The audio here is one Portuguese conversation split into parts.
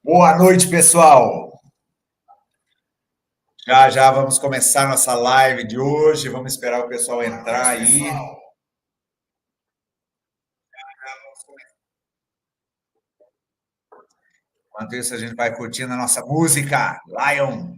Boa noite, pessoal. Já já vamos começar nossa live de hoje. Vamos esperar o pessoal entrar aí. Enquanto isso, a gente vai curtindo a nossa música, Lion.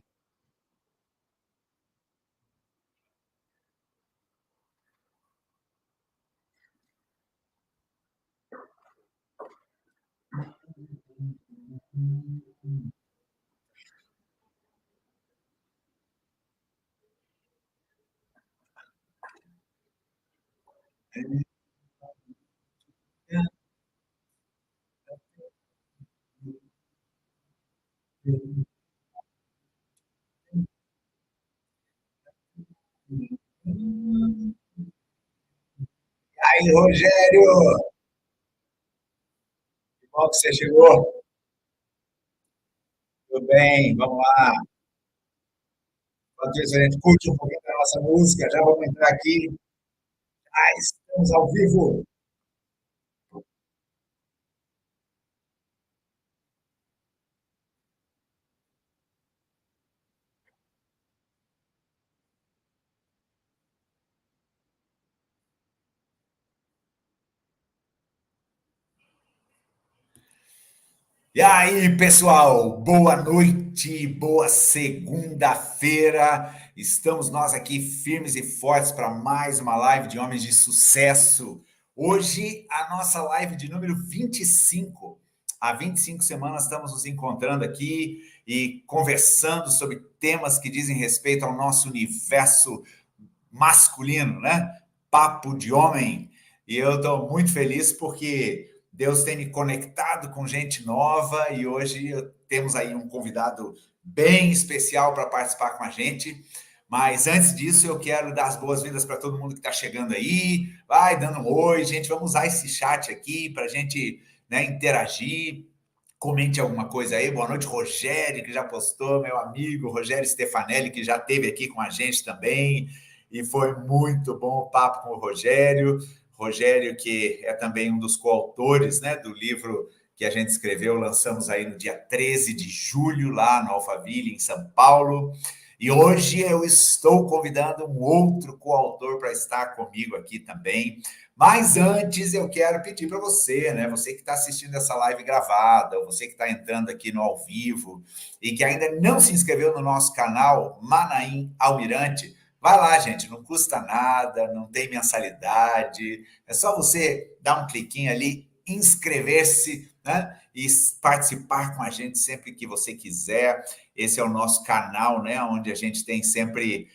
Aí, Rogério, que bom que você chegou. Tudo bem, vamos lá. Enquanto isso, a gente curte um pouquinho da nossa música. Já vamos entrar aqui. Estamos ao vivo. E aí, pessoal, boa noite, boa segunda-feira. Estamos nós aqui firmes e fortes para mais uma live de homens de sucesso. Hoje, a nossa live de número 25. Há 25 semanas estamos nos encontrando aqui e conversando sobre temas que dizem respeito ao nosso universo masculino, né? Papo de homem. E eu estou muito feliz porque Deus tem me conectado com gente nova e hoje temos aí um convidado bem especial para participar com a gente. Mas antes disso, eu quero dar as boas-vindas para todo mundo que está chegando aí. Vai dando um oi, gente. Vamos usar esse chat aqui para a gente, né, interagir. Comente alguma coisa aí. Boa noite, Rogério, que já postou, meu amigo Rogério Stefanelli, que já esteve aqui com a gente também. E foi muito bom o papo com o Rogério. Rogério, que é também um dos coautores, né, do livro que a gente escreveu, lançamos aí no dia 13 de julho, lá no Alphaville, em São Paulo. E hoje eu estou convidando um outro coautor para estar comigo aqui também. Mas antes eu quero pedir para você, né? Você que está assistindo essa live gravada, ou você que está entrando aqui no ao vivo e que ainda não se inscreveu no nosso canal Manaim Almirante, vai lá, gente, não custa nada, não tem mensalidade, é só você dar um cliquinho ali, inscrever-se, né? E participar com a gente sempre que você quiser. Esse é o nosso canal, né? Onde a gente tem sempre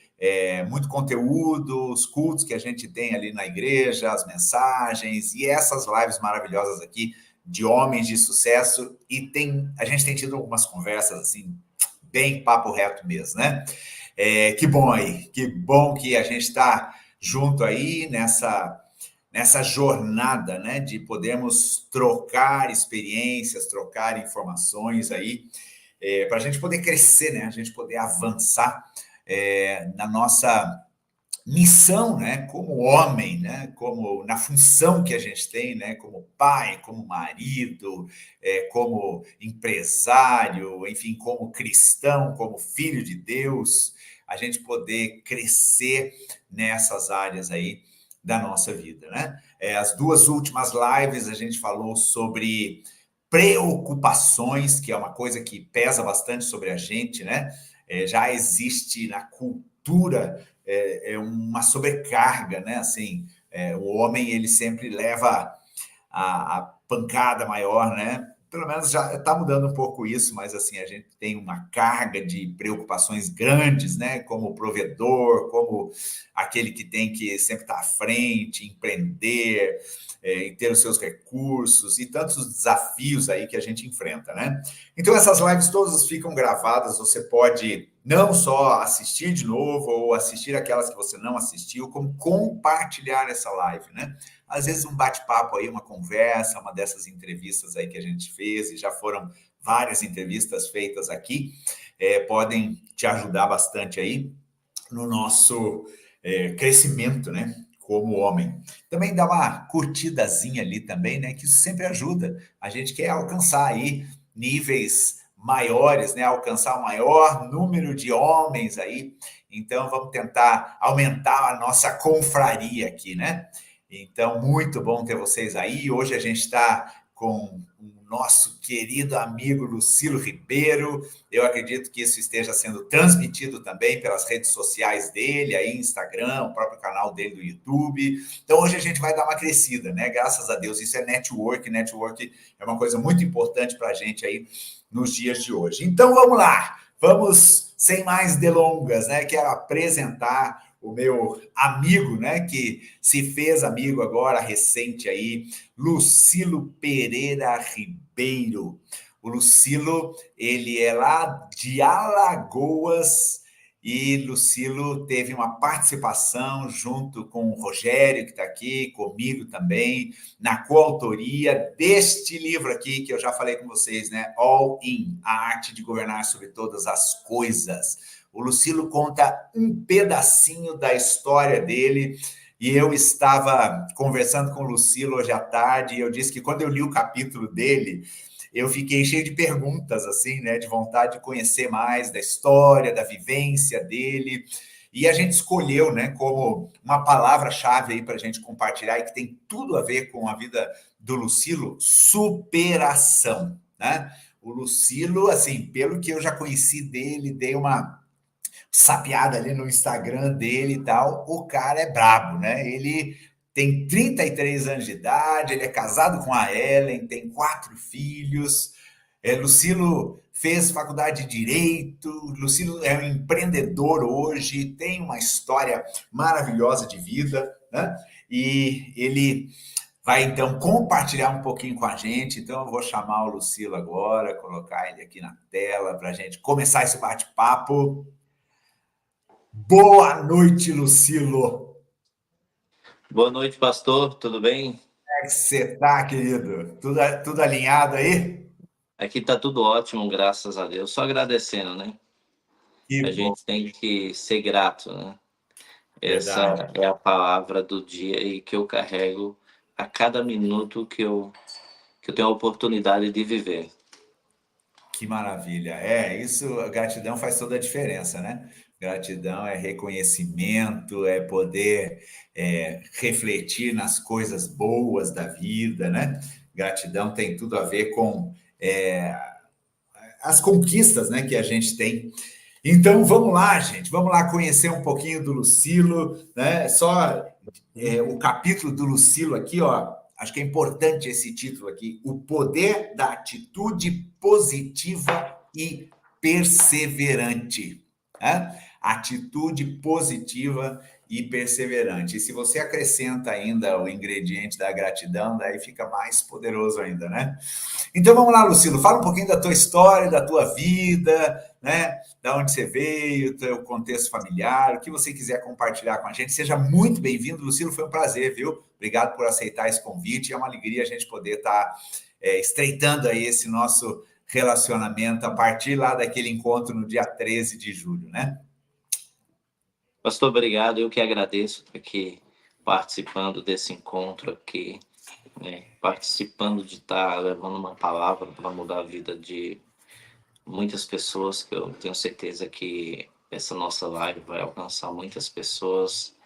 muito conteúdo, os cultos que a gente tem ali na igreja, as mensagens e essas lives maravilhosas aqui de homens de sucesso. E a gente tem tido algumas conversas assim, bem papo reto mesmo, né? Que bom aí, que bom que a gente está junto aí nessa jornada, né, de podermos trocar experiências, trocar informações aí, para a gente poder crescer, né, a gente poder avançar na nossa missão, né, como homem, né, como na função que a gente tem, né, como pai, como marido, como empresário, enfim, como cristão, como filho de Deus, a gente poder crescer nessas áreas aí da nossa vida, né? As duas últimas lives a gente falou sobre preocupações, que é uma coisa que pesa bastante sobre a gente, né? Já existe na cultura uma sobrecarga, né? Assim, o homem ele sempre leva a pancada maior, né? Pelo menos já está mudando um pouco isso, mas assim, a gente tem uma carga de preocupações grandes, né? Como provedor, como aquele que tem que sempre estar à frente, empreender, e ter os seus recursos e tantos desafios aí que a gente enfrenta, né? Então essas lives todas ficam gravadas, você pode não só assistir de novo ou assistir aquelas que você não assistiu, como compartilhar essa live, né? Às vezes um bate-papo aí, uma conversa, uma dessas entrevistas aí que a gente fez, e já foram várias entrevistas feitas aqui, podem te ajudar bastante aí no nosso crescimento, né? Como homem. Também dá uma curtidazinha ali também, né? Que isso sempre ajuda. A gente quer alcançar aí níveis maiores, né? Alcançar o maior número de homens aí. Então, vamos tentar aumentar a nossa confraria aqui, né? Então, muito bom ter vocês aí. Hoje a gente está com o nosso querido amigo Lucilo Ribeiro. Eu acredito que isso esteja sendo transmitido também pelas redes sociais dele, aí Instagram, o próprio canal dele do YouTube. Então, hoje a gente vai dar uma crescida, né? Graças a Deus. Isso é network. Network é uma coisa muito importante para a gente aí nos dias de hoje. Então, vamos lá. Vamos, sem mais delongas, né? Quero apresentar o meu amigo, né, que se fez amigo agora, recente aí, Lucilo Pereira Ribeiro. O Lucilo, ele é lá de Alagoas e Lucilo teve uma participação junto com o Rogério, que está aqui, comigo também, na coautoria deste livro aqui, que eu já falei com vocês, né? All In, a arte de governar sobre todas as coisas. O Lucilo conta um pedacinho da história dele e eu estava conversando com o Lucilo hoje à tarde e eu disse que quando eu li o capítulo dele, eu fiquei cheio de perguntas, assim, né? De vontade de conhecer mais da história, da vivência dele. E a gente escolheu, né, como uma palavra-chave aí para a gente compartilhar e que tem tudo a ver com a vida do Lucilo, superação, né? O Lucilo, assim, pelo que eu já conheci dele, dei uma sapeada ali no Instagram dele e tal, o cara é brabo, né? Ele tem 33 anos de idade, ele é casado com a Ellen, tem 4 filhos. Lucilo fez faculdade de Direito, Lucilo é um empreendedor hoje, tem uma história maravilhosa de vida, né? E ele vai então compartilhar um pouquinho com a gente. Então eu vou chamar o Lucilo agora, colocar ele aqui na tela para a gente começar esse bate-papo. Boa noite, Lucilo. Boa noite, pastor. Tudo bem? Como é que você tá, querido? Tudo alinhado aí? Aqui tá tudo ótimo, graças a Deus. Só agradecendo, né? A Que bom, gente tem que ser grato, né? Essa verdade. é a palavra do dia e que eu carrego a cada minuto que eu tenho a oportunidade de viver. Que maravilha. É, isso, a gratidão faz toda a diferença, né? Gratidão é reconhecimento, é poder refletir nas coisas boas da vida, né? Gratidão tem tudo a ver com as conquistas, né, que a gente tem. Então, vamos lá, gente. Vamos lá conhecer um pouquinho do Lucilo, né? Só o capítulo do Lucilo aqui, ó. Acho que é importante esse título aqui: O Poder da Atitude Positiva e Perseverante. Né? Atitude positiva e perseverante. E se você acrescenta ainda o ingrediente da gratidão, daí fica mais poderoso ainda, né? Então vamos lá, Lucilo, fala um pouquinho da tua história, da tua vida, né? Da onde você veio, teu contexto familiar, o que você quiser compartilhar com a gente. Seja muito bem-vindo, Lucilo, foi um prazer, viu? Obrigado por aceitar esse convite. É uma alegria a gente poder estar estreitando aí esse nosso relacionamento a partir lá daquele encontro no dia 13 de julho, né? Pastor, obrigado. Eu que agradeço por aqui participando desse encontro aqui, né? Participando de estar levando uma palavra para mudar a vida de muitas pessoas, que eu tenho certeza que essa nossa live vai alcançar muitas pessoas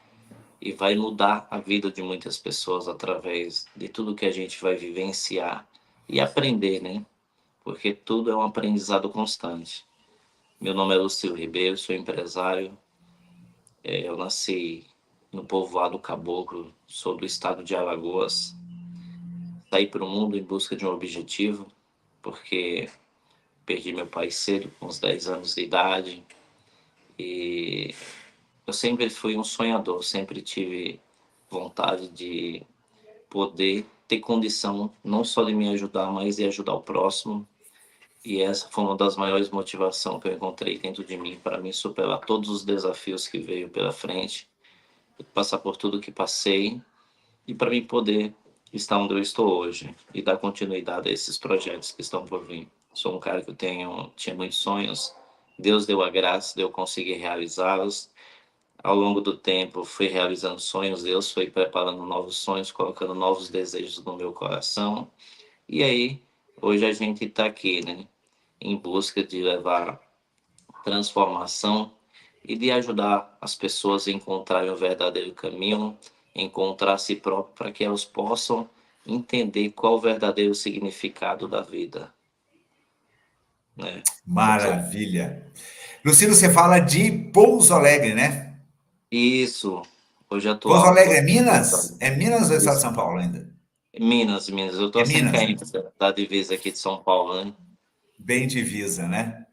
e vai mudar a vida de muitas pessoas através de tudo que a gente vai vivenciar e aprender, né? Porque tudo é um aprendizado constante. Meu nome é Lucilo Ribeiro, sou empresário. Eu nasci no povoado Caboclo, sou do estado de Alagoas. Saí para o mundo em busca de um objetivo, porque perdi meu pai cedo, com uns 10 anos de idade. E eu sempre fui um sonhador, sempre tive vontade de poder ter condição não só de me ajudar, mas de ajudar o próximo. E essa foi uma das maiores motivações que eu encontrei dentro de mim para me superar todos os desafios que veio pela frente, passar por tudo que passei e para mim poder estar onde eu estou hoje e dar continuidade a esses projetos que estão por vir. Sou um cara que tinha muitos sonhos, Deus deu a graça de eu conseguir realizá-los. Ao longo do tempo, fui realizando sonhos, Deus foi preparando novos sonhos, colocando novos desejos no meu coração. E aí, hoje a gente está aqui, né? em busca de levar transformação e de ajudar as pessoas a encontrarem o verdadeiro caminho, encontrar a si próprio, para que elas possam entender qual o verdadeiro significado da vida, né? Maravilha. Lucilo, você fala de Pouso Alegre, né? Isso, hoje Pouso atual, Alegre é tô Minas? É Minas ou é Estado de isso. São Paulo ainda? Minas, eu tô É a 100 Minas, né? km da divisa aqui de São Paulo, né? Bem divisa, né?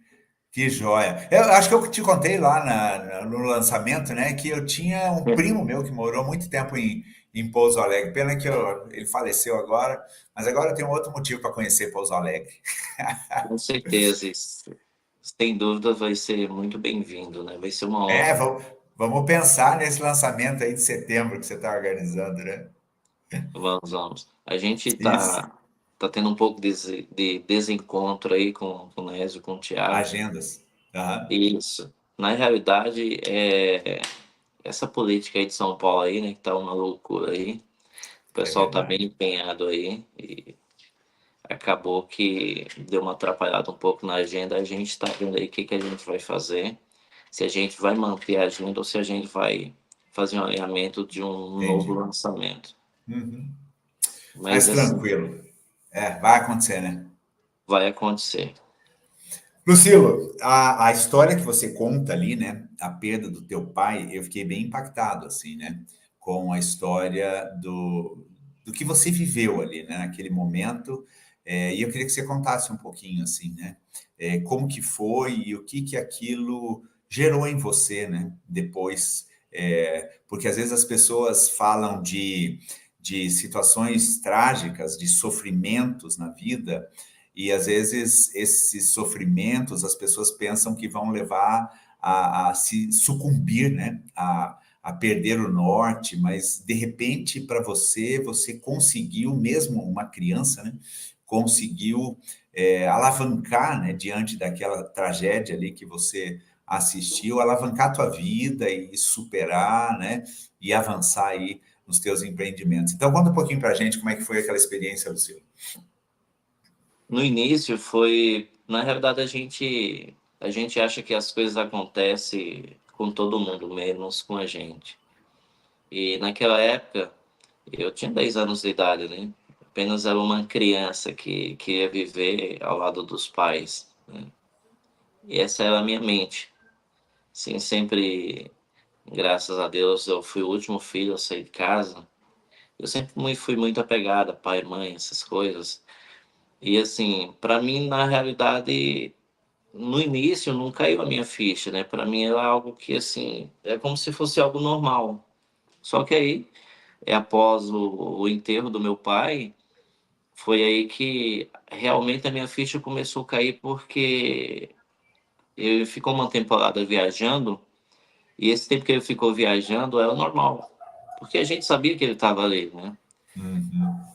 Que joia. Eu acho que eu te contei lá no lançamento, né, que eu tinha um primo meu que morou muito tempo em Pouso Alegre. Pena que ele faleceu agora, mas agora eu tenho outro motivo para conhecer Pouso Alegre. Com certeza, isso, sem dúvida vai ser muito bem-vindo, né? Vai ser uma É, honra. vamos pensar nesse lançamento aí de setembro que você está organizando, né? Vamos. A gente Isso. tá tendo um pouco de desencontro aí com o Nésio, com o Thiago. Agendas. Aham. Isso. Na realidade, essa política aí de São Paulo aí, né, que tá uma loucura aí. O É pessoal tá bem verdade. empenhado aí e acabou que deu uma atrapalhada um pouco na agenda. A gente tá vendo aí o que que a gente vai fazer, se a gente vai manter a agenda ou se a gente vai fazer um alinhamento de um novo Entendi. lançamento. Uhum. Mas Mas assim, tranquilo. É, vai acontecer, né? vai acontecer. Lucilo, a história que você conta ali, né, a perda do teu pai, eu fiquei bem impactado, assim, né, com a história do que você viveu ali, né, naquele momento, e eu queria que você contasse um pouquinho, assim, né, como que foi e o que aquilo gerou em você, né, depois, porque às vezes as pessoas falam de situações trágicas, de sofrimentos na vida, e às vezes esses sofrimentos as pessoas pensam que vão levar a se sucumbir, né? A perder o norte, mas de repente para você, você conseguiu, mesmo uma criança, né? Conseguiu alavancar, né? Diante daquela tragédia ali que você assistiu, alavancar a tua vida e superar, né? E avançar aí nos teus empreendimentos. Então conta um pouquinho para a gente como é que foi aquela experiência, Luciano. No início foi, na realidade a gente acha que as coisas acontecem com todo mundo, menos com a gente. E naquela época eu tinha 10 anos de idade, né? Apenas era uma criança que ia viver ao lado dos pais, né? E essa era a minha mente. Sim, sempre, graças a Deus, eu fui o último filho a sair de casa. Eu sempre fui muito apegada, pai, mãe, essas coisas. E assim, para mim, na realidade, no início não caiu a minha ficha, né? Para mim era algo que assim, é como se fosse algo normal. Só que aí, após o enterro do meu pai, foi aí que realmente a minha ficha começou a cair porque ele ficou uma temporada viajando e esse tempo que ele ficou viajando era normal, porque a gente sabia que ele estava ali, né? Uhum.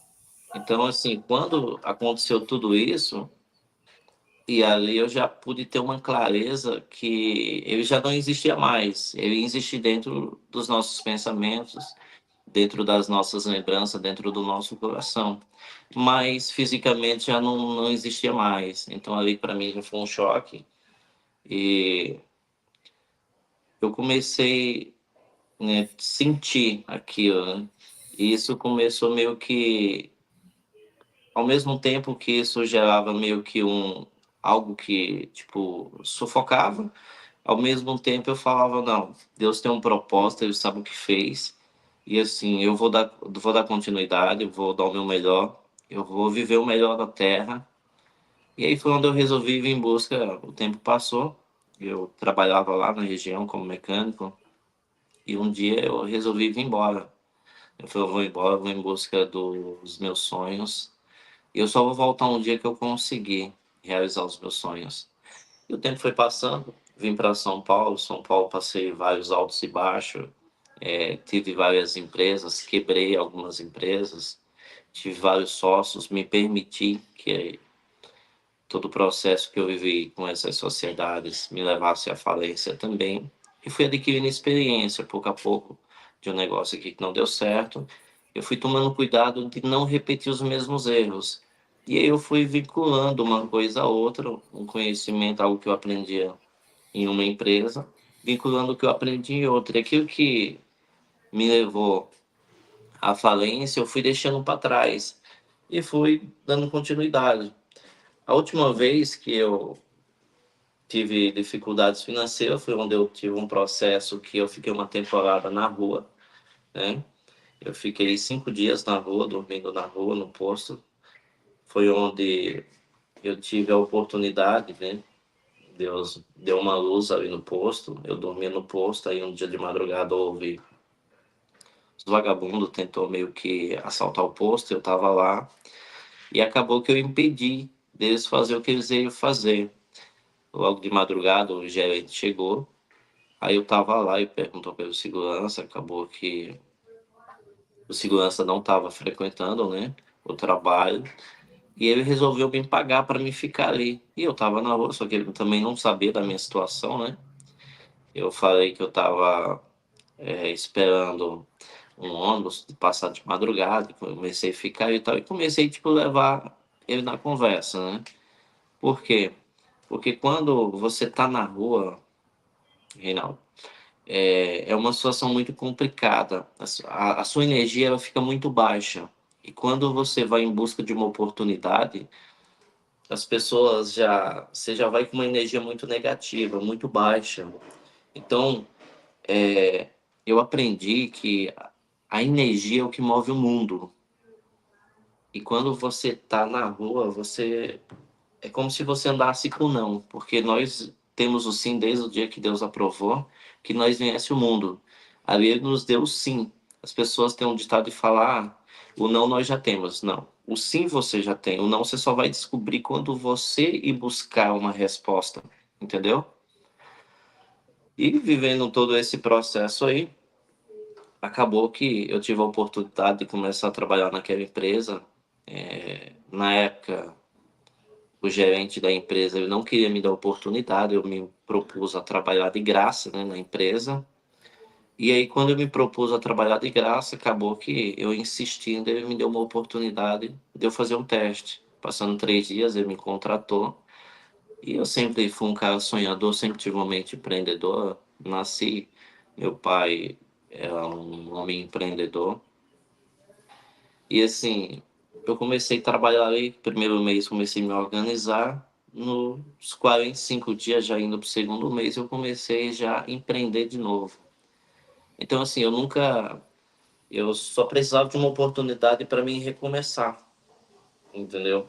Então, assim, quando aconteceu tudo isso, e ali eu já pude ter uma clareza que ele já não existia mais. Ele existe dentro dos nossos pensamentos, dentro das nossas lembranças, dentro do nosso coração. Mas fisicamente já não existia mais. Então ali para mim já foi um choque. E eu comecei, né, sentir aquilo, né? E isso começou meio que ao mesmo tempo que isso gerava meio que algo que tipo sufocava. Ao mesmo tempo eu falava, não, Deus tem um propósito, Ele sabe o que fez, e assim, eu vou dar continuidade, eu vou dar o meu melhor, eu vou viver o melhor da terra. E aí foi onde eu resolvi vir em busca, o tempo passou, eu trabalhava lá na região como mecânico, e um dia eu resolvi vir embora. Eu falei, eu vou embora, vou em busca dos meus sonhos, e eu só vou voltar um dia que eu conseguir realizar os meus sonhos. E o tempo foi passando, vim para São Paulo passei vários altos e baixos, tive várias empresas, quebrei algumas empresas, tive vários sócios, me permiti que todo o processo que eu vivi com essas sociedades me levasse à falência também, e fui adquirindo experiência pouco a pouco de um negócio aqui que não deu certo. Eu fui tomando cuidado de não repetir os mesmos erros. E aí eu fui vinculando uma coisa a outra, um conhecimento, algo que eu aprendia em uma empresa, vinculando o que eu aprendi em outra. E aquilo que me levou à falência, eu fui deixando para trás e fui dando continuidade. A última vez que eu tive dificuldades financeiras foi onde eu tive um processo que eu fiquei uma temporada na rua, né? Eu fiquei 5 dias na rua, dormindo na rua, no posto. Foi onde eu tive a oportunidade, né? Deus deu uma luz ali no posto. Eu dormia no posto, aí um dia de madrugada houve os vagabundos tentou meio que assaltar o posto, eu estava lá e acabou que eu impedi deles fazer o que eles iam fazer. Logo de madrugada o gerente chegou, aí eu estava lá e perguntou pelo segurança, acabou que o segurança não estava frequentando, né, o trabalho. E ele resolveu me pagar para me ficar ali. E eu estava na rua, só que ele também não sabia da minha situação, né? Eu falei que eu estava esperando um ônibus passar de madrugada, comecei a ficar e tal, e comecei, tipo, levar ele na conversa, né? Por quê? Porque quando você tá na rua, Reinaldo, é uma situação muito complicada. A sua energia ela fica muito baixa. E quando você vai em busca de uma oportunidade, as pessoas já, você já vai com uma energia muito negativa, muito baixa. Então, eu aprendi que a energia é o que move o mundo. E quando você tá na rua, você é como se você andasse com não, porque nós temos o sim desde o dia que Deus aprovou que nós viesse o mundo. Ali ele nos deu o sim. As pessoas têm um ditado de falar, o não nós já temos. Não. O sim você já tem. O não você só vai descobrir quando você ir buscar uma resposta. Entendeu? E vivendo todo esse processo aí, acabou que eu tive a oportunidade de começar a trabalhar naquela empresa. Na época, o gerente da empresa ele não queria me dar oportunidade, eu me propus a trabalhar de graça, né, na empresa. E aí, quando eu me propus a trabalhar de graça, acabou que eu insistindo, ele me deu uma oportunidade de eu fazer um teste. Passando 3 dias, ele me contratou. E eu sempre fui um cara sonhador, sempre tive uma mente empreendedora. Nasci, meu pai era um homem empreendedor. E assim, eu comecei a trabalhar ali, primeiro mês comecei a me organizar, nos 45 dias, já indo para o segundo mês, eu comecei já a empreender de novo. Então, assim, eu só precisava de uma oportunidade para mim recomeçar, entendeu?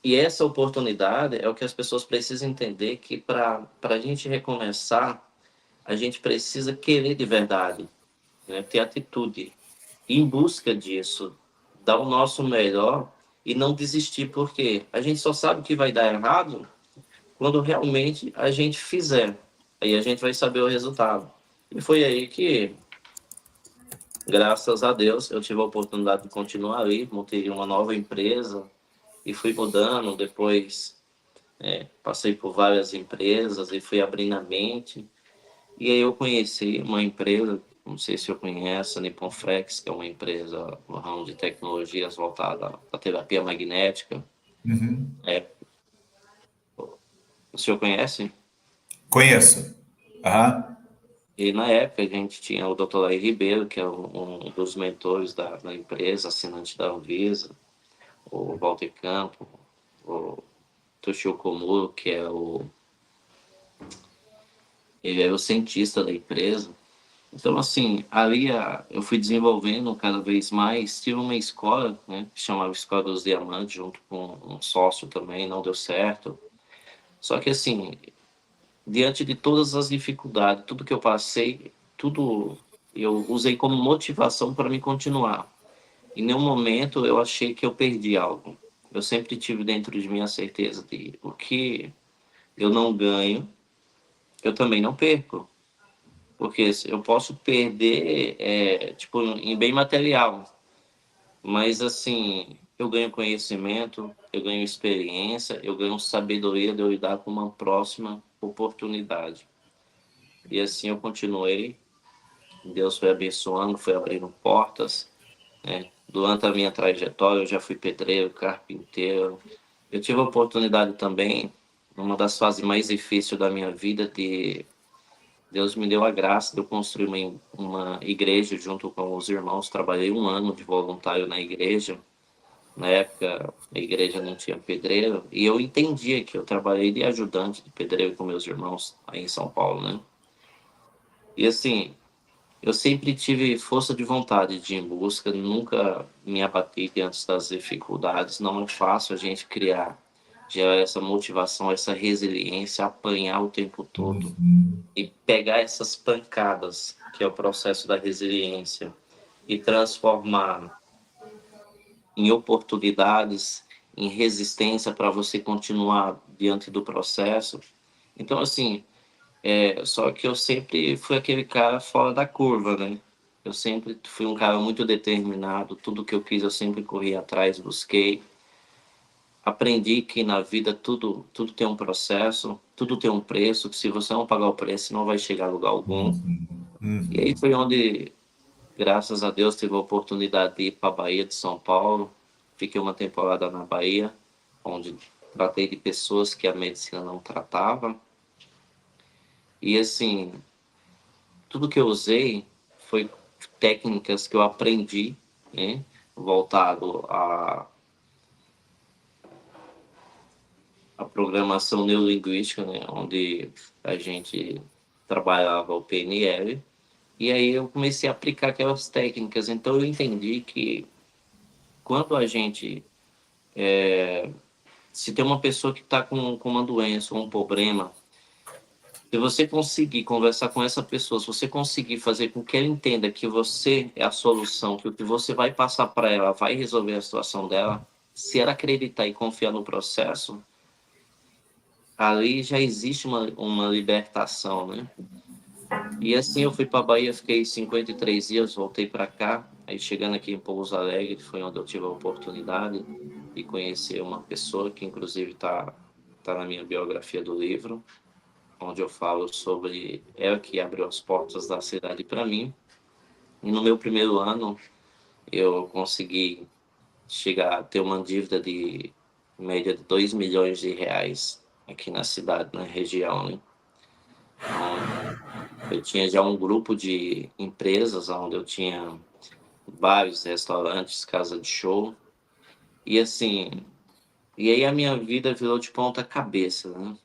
E essa oportunidade é o que as pessoas precisam entender, que para a gente recomeçar, a gente precisa querer de verdade, né? Ter atitude, ir em busca disso, dar o nosso melhor e não desistir, porque a gente só sabe que vai dar errado quando realmente a gente fizer. Aí a gente vai saber o resultado. E foi aí que, graças a Deus, eu tive a oportunidade de continuar ali, montei uma nova empresa e fui mudando. Depois, passei por várias empresas e fui abrindo a mente. E aí eu conheci uma empresa, não sei se eu conheço, a Nippon Flex, que é uma empresa no ramo de tecnologias voltada à terapia magnética. Uhum. É, o senhor conhece? Conheço. Aham. E na época a gente tinha o Dr. Laí Ribeiro, que é um dos mentores da empresa, assinante da Anvisa, o Walter Campo, o Toshio Komuro, ele é o cientista da empresa. Então, assim, ali eu fui desenvolvendo cada vez mais. Tive uma escola, né, que chamava Escola dos Diamantes, junto com um sócio também, não deu certo. Só que, assim, diante de todas as dificuldades, tudo que eu passei, tudo eu usei como motivação para me continuar. Em nenhum momento eu achei que eu perdi algo. Eu sempre tive dentro de mim a certeza de o que eu não ganho, eu também não perco. Porque eu posso perder, tipo, em bem material, mas assim, eu ganho conhecimento, eu ganho experiência, eu ganho sabedoria de eu lidar com uma próxima oportunidade. E assim eu continuei, Deus foi abençoando, foi abrindo portas, né? durante a minha trajetória, eu já fui pedreiro, carpinteiro. Eu tive a oportunidade também, numa das fases mais difíceis da minha vida, de Deus me deu a graça de eu construir uma igreja junto com os irmãos. Trabalhei um ano de voluntário na igreja. Na época, a igreja não tinha pedreiro, e eu entendia que eu trabalhei de ajudante de pedreiro com meus irmãos aí em São Paulo, né? E assim, eu sempre tive força de vontade de ir em busca, nunca me abati diante das dificuldades. Não é fácil a gente criar já essa motivação, essa resiliência, apanhar o tempo todo Uhum. e pegar essas pancadas, que é o processo da resiliência, e transformar em oportunidades, em resistência para você continuar diante do processo. Então, assim, só que eu sempre fui aquele cara fora da curva, né? Eu sempre fui um cara muito determinado, tudo que eu quis eu sempre corri atrás, busquei. Aprendi que na vida tudo tem um processo, tudo tem um preço, que se você não pagar o preço, não vai chegar a lugar algum. Uhum. E aí Uhum. foi onde, graças a Deus, tive a oportunidade de ir para a Bahia de São Paulo. Fiquei uma temporada na Bahia, onde tratei de pessoas que a medicina não tratava. E assim, tudo que eu usei foi técnicas que eu aprendi, né, voltado à programação neurolinguística, né, onde a gente trabalhava o PNL. E aí eu comecei a aplicar aquelas técnicas. Então eu entendi que quando a gente, se tem uma pessoa que está com uma doença ou um problema, se você conseguir conversar com essa pessoa, se você conseguir fazer com que ela entenda que você é a solução, que o que você vai passar para ela vai resolver a situação dela, se ela acreditar e confiar no processo, ali já existe uma libertação, né? E assim eu fui para a Bahia, fiquei 53 dias, voltei para cá, aí chegando aqui em Pouso Alegre, foi onde eu tive a oportunidade de conhecer uma pessoa que inclusive tá na minha biografia do livro, onde eu falo sobre ela que abriu as portas da cidade para mim. E no meu primeiro ano, eu consegui chegar a ter uma dívida de média de 2 milhões de reais aqui na cidade, na região, né? Onde eu tinha já um grupo de empresas, onde eu tinha bares, restaurantes, casa de show. E assim, e aí a minha vida virou de ponta cabeça, né?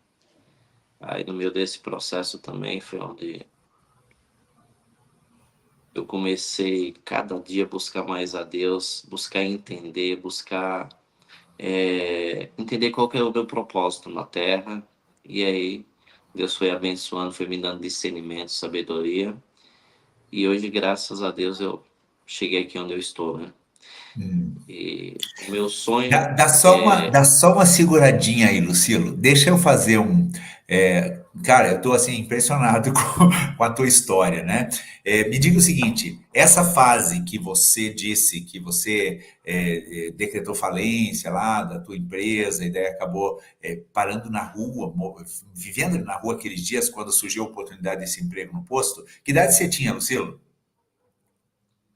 Aí no meio desse processo também foi onde eu comecei cada dia a buscar mais a Deus, buscar entender, buscar entender qual que é o meu propósito na Terra. E aí Deus foi abençoando, foi me dando discernimento, sabedoria. E hoje, graças a Deus, eu cheguei aqui onde eu estou, né? Hum. E o meu sonho Dá só uma seguradinha aí, Lucilo. Deixa eu fazer um. Cara, eu estou assim impressionado com a tua história, né? Me diga o seguinte: essa fase que você disse que você decretou falência lá da tua empresa e daí acabou parando na rua, vivendo na rua aqueles dias quando surgiu a oportunidade desse emprego no posto. Que idade você tinha, Lucilo?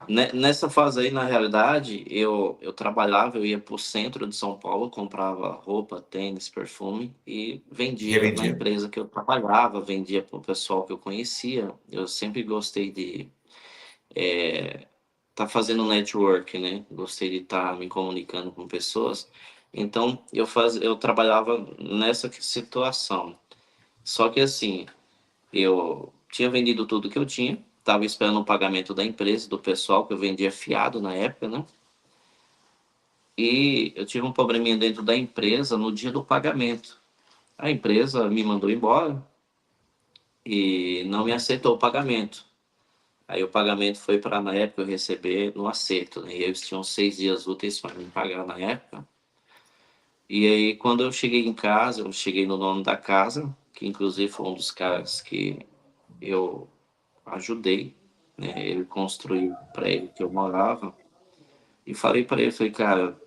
Nessa fase aí, na realidade, eu trabalhava, eu ia para o centro de São Paulo, comprava roupa, tênis, perfume e vendia na Revendia. empresa que eu trabalhava, vendia para o pessoal que eu conhecia. Eu sempre gostei de estar fazendo network, né? Gostei de estar me comunicando com pessoas. Então, eu trabalhava nessa situação. Só que assim, eu tinha vendido tudo que eu tinha, estava esperando o pagamento da empresa, do pessoal, que eu vendia fiado na época, né? E eu tive um probleminha dentro da empresa no dia do pagamento. A empresa me mandou embora e não me aceitou o pagamento. Aí o pagamento foi para, na época, eu receber no acerto, né? E eles tinham 6 dias úteis para me pagar na época. E aí, quando eu cheguei em casa, eu cheguei no dono da casa, que inclusive foi um dos caras que eu ajudei, né? Ele construiu o prédio que eu morava. E falei para ele, falei, cara,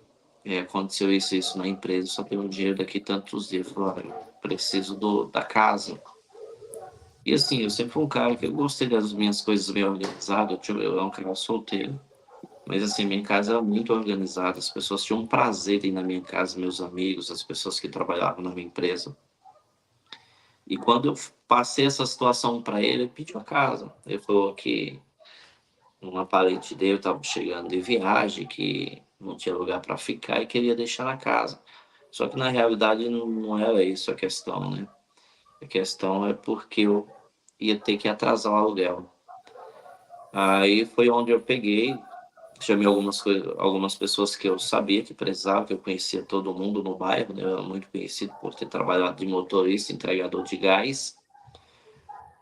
aconteceu isso na empresa, só tenho dinheiro daqui tantos dias. Ele falou, olha, eu preciso da casa. E assim, eu sempre fui um cara que eu gostei das minhas coisas bem organizadas, eu era um cara solteiro, Mas assim, minha casa era muito organizada, as pessoas tinham um prazer em ir na minha casa, meus amigos, as pessoas que trabalhavam na minha empresa. E quando eu passei essa situação para ele, ele pediu a casa. Ele falou que uma parente dele estava chegando de viagem, que não tinha lugar para ficar e queria deixar na casa. Só que na realidade não era isso a questão, né? A questão é porque eu ia ter que atrasar o aluguel. Aí foi onde eu peguei, chamei algumas pessoas que eu sabia que precisava, que eu conhecia todo mundo no bairro, né? Eu era muito conhecido por ter trabalhado de motorista, entregador de gás.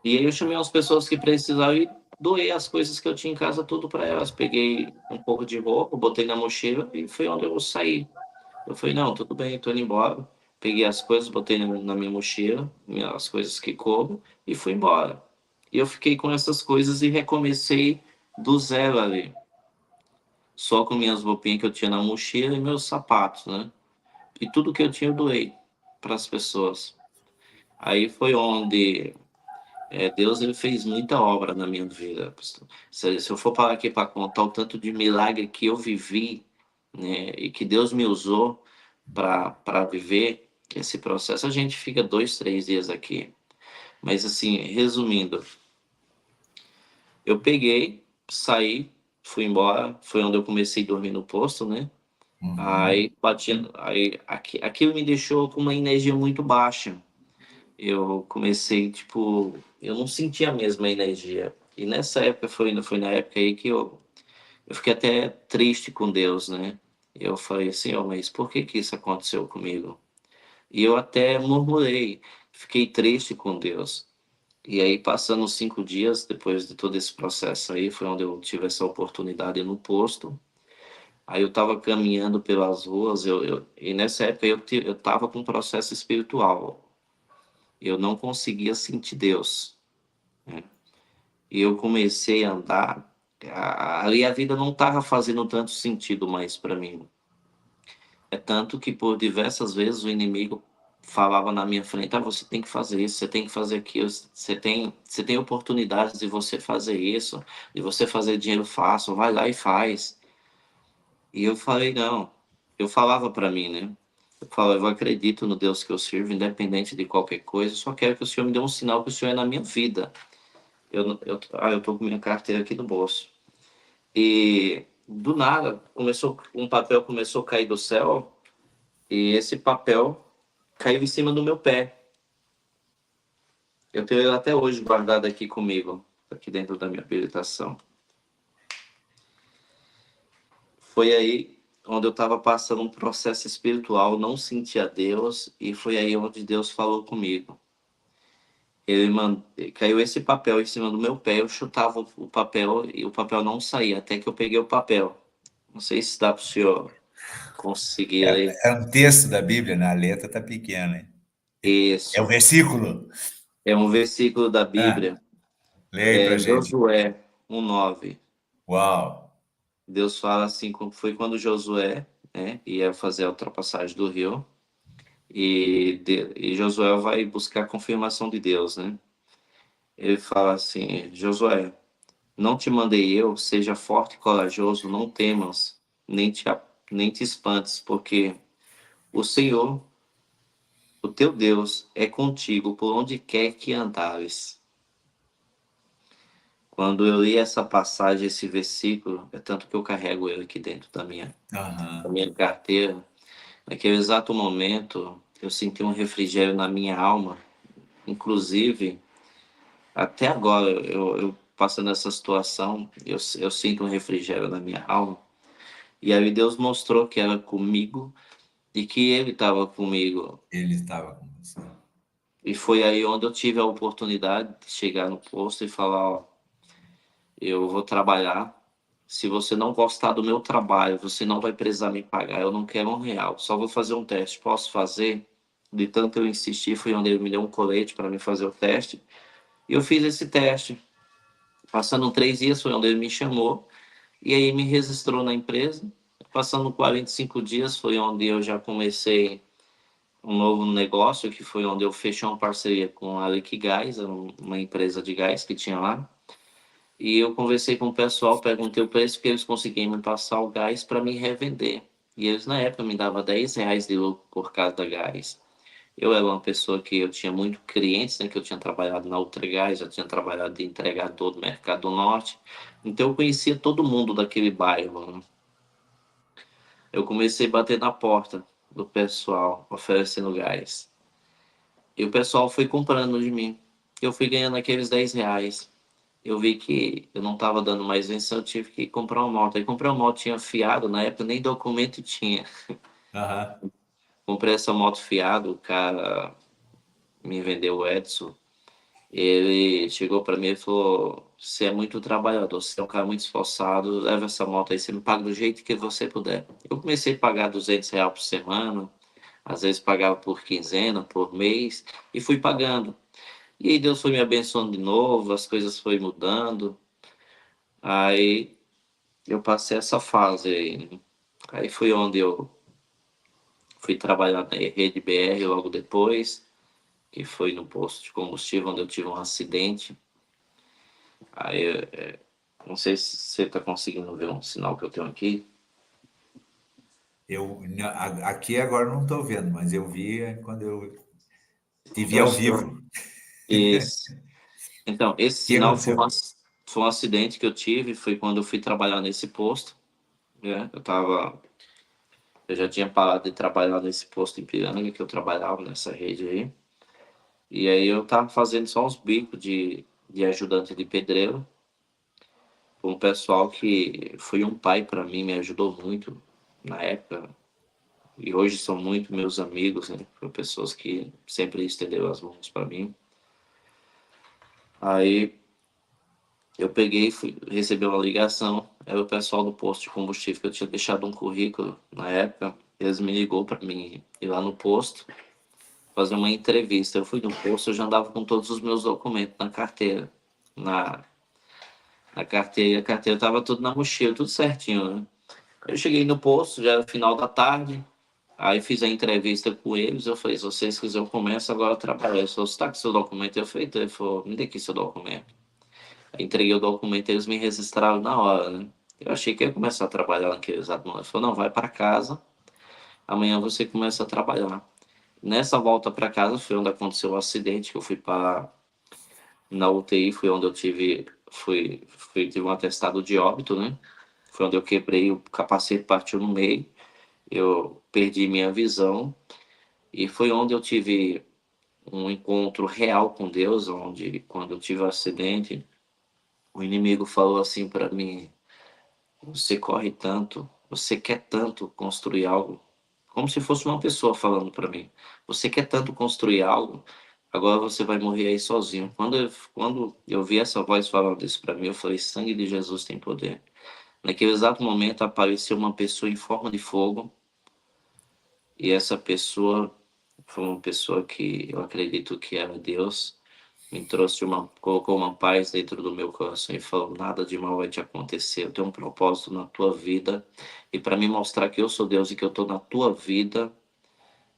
E aí eu chamei umas pessoas que precisavam e doei as coisas que eu tinha em casa tudo para elas. Peguei um pouco de roupa, botei na mochila e foi onde eu saí. Eu falei, não, tudo bem, tô indo embora. Peguei as coisas, botei na minha mochila, as coisas que coube, e fui embora. E eu fiquei com essas coisas e recomecei do zero ali. Só com minhas roupinhas que eu tinha na mochila e meus sapatos, né? E tudo que eu tinha eu doei para as pessoas. Aí foi onde Deus ele fez muita obra na minha vida, pastor. Se eu for falar aqui para contar o tanto de milagre que eu vivi, né, e que Deus me usou para viver esse processo, a gente fica 2, 3 dias aqui. Mas assim, resumindo, eu peguei, saí, fui embora, foi onde eu comecei a dormir no posto, né? Uhum. Aí aquilo me deixou com uma energia muito baixa. Eu comecei, tipo, eu não sentia a mesma energia. E nessa época, foi na época aí que eu fiquei até triste com Deus, né? Eu falei, Senhor, mas por que que isso aconteceu comigo? E eu até murmurei, fiquei triste com Deus. E aí, passando uns 5 dias, depois de todo esse processo aí, foi onde eu tive essa oportunidade no posto. Aí eu estava caminhando pelas ruas, e nessa época eu estava com um processo espiritual. Eu não conseguia sentir Deus. E eu comecei a andar, ali a vida não estava fazendo tanto sentido mais para mim. É tanto que por diversas vezes o inimigo falava na minha frente: ah, você tem que fazer isso, você tem que fazer aquilo, você tem oportunidades de você fazer isso, de você fazer dinheiro fácil, vai lá e faz. E eu falei: não, eu falava para mim, né? Eu falava: eu acredito no Deus que eu sirvo, independente de qualquer coisa, eu só quero que o Senhor me dê um sinal que o Senhor é na minha vida. Eu tô com minha carteira aqui no bolso. E do nada, um papel começou a cair do céu e esse papel caiu em cima do meu pé. Eu tenho ele até hoje guardado aqui comigo, aqui dentro da minha habilitação. Foi aí onde eu estava passando um processo espiritual, não sentia Deus, e foi aí onde Deus falou comigo. Caiu esse papel em cima do meu pé, eu chutava o papel e o papel não saía, até que eu peguei o papel. Não sei se dá para o senhor conseguir ler. É um texto da Bíblia, né? A letra está pequena. Hein? É o Isso. versículo? É um versículo da Ah, Bíblia, leia aí para gente. Josué 1:9. Uau! Deus fala assim, foi quando Josué, né, ia fazer a ultrapassagem do rio, e Josué vai buscar a confirmação de Deus, né? Ele fala assim: Josué, não te mandei eu, seja forte e corajoso, não temas, nem te espantes, porque o Senhor, o teu Deus, é contigo por onde quer que andares. Quando eu li essa passagem, esse versículo, é tanto que eu carrego ele aqui dentro da Aham. minha carteira. Naquele exato momento, eu senti um refrigério na minha alma. Inclusive, até agora, eu passando essa situação, eu sinto um refrigério na minha alma. E aí Deus mostrou que era comigo e que Ele estava comigo. Ele estava com você. E foi aí onde eu tive a oportunidade de chegar no posto e falar: ó, eu vou trabalhar. Se você não gostar do meu trabalho, você não vai precisar me pagar. Eu não quero R$ 1, só vou fazer um teste. Posso fazer? De tanto eu insistir, foi onde ele me deu um colete para me fazer o teste. E eu fiz esse teste. Passando 3 dias, foi onde ele me chamou. E aí me registrou na empresa. Passando 45 dias, foi onde eu já comecei um novo negócio, que foi onde eu fechei uma parceria com a Liquigás, uma empresa de gás que tinha lá. E eu conversei com o pessoal, perguntei o preço que eles conseguiam me passar o gás para me revender. E eles, na época, me davam R$ 10 de lucro por cada gás. Eu era uma pessoa que eu tinha muito clientes, né, que eu tinha trabalhado na Ultragás, já tinha trabalhado de entregador do Mercado do Norte. Então, eu conhecia todo mundo daquele bairro, né? Eu comecei a bater na porta do pessoal, oferecendo gás. E o pessoal foi comprando de mim. Eu fui ganhando aqueles R$ 10. Eu vi que eu não estava dando mais venção, eu tive que comprar uma moto. Aí comprei uma moto, tinha fiado, na época nem documento tinha. Aham. Comprei essa moto fiado, o cara me vendeu o Edson. Ele chegou para mim e falou: Você é muito trabalhador, você é um cara muito esforçado, leva essa moto aí, você me paga do jeito que você puder. Eu comecei a pagar R$ 200 por semana, às vezes pagava por quinzena, por mês, e fui pagando. E aí Deus foi me abençoando de novo, as coisas foram mudando. Aí eu passei essa fase aí, né? Aí foi onde eu fui trabalhar na Rede BR logo depois, que foi no posto de combustível onde eu tive um acidente. Aí, não sei se você está conseguindo ver um sinal que eu tenho aqui. Aqui agora não estou vendo, mas eu vi quando eu te vi Eu ao acho que vivo. O esse. Então, esse que sinal aconteceu? foi um acidente que eu tive, foi quando eu fui trabalhar nesse posto, né? Eu já tinha parado de trabalhar nesse posto em Piranga, que eu trabalhava nessa rede aí. E aí eu tava fazendo só uns bicos de ajudante de pedreiro, com um pessoal que foi um pai para mim, me ajudou muito na época. E hoje são muito meus amigos, né? Foram pessoas que sempre estenderam as mãos para mim. Aí eu peguei, recebi uma ligação, era o pessoal do posto de combustível que eu tinha deixado um currículo na época. Eles me ligou para mim ir lá no posto fazer uma entrevista. Eu fui no posto, eu já andava com todos os meus documentos na carteira, na, na carteira. A carteira estava tudo na mochila, tudo certinho, né? Eu cheguei no posto, já era final da tarde. Aí fiz a entrevista com eles, eu falei, se vocês quiserem, eu começo agora a trabalhar. Ele falou, você está com seu documento? Eu falei, então. Ele falou, me dê aqui seu documento. Aí entreguei o documento e eles me registraram na hora, né? Eu achei que ia começar a trabalhar naquele exato momento. Ele falou, não, vai para casa, amanhã você começa a trabalhar. Nessa volta para casa foi onde aconteceu o acidente, que eu fui para na UTI, foi onde eu tive um atestado de óbito, né? Foi onde eu quebrei, o capacete partiu no meio, eu perdi minha visão e foi onde eu tive um encontro real com Deus, onde quando eu tive o acidente, o inimigo falou assim para mim: você corre tanto, você quer tanto construir algo, como se fosse uma pessoa falando para mim. Você quer tanto construir algo, agora você vai morrer aí sozinho. Quando eu vi essa voz falando isso para mim, eu falei: sangue de Jesus tem poder. Naquele exato momento apareceu uma pessoa em forma de fogo, e essa pessoa foi uma pessoa que eu acredito que era Deus, colocou uma paz dentro do meu coração e falou: nada de mal vai te acontecer, eu tenho um propósito na tua vida, e para me mostrar que eu sou Deus e que eu estou na tua vida,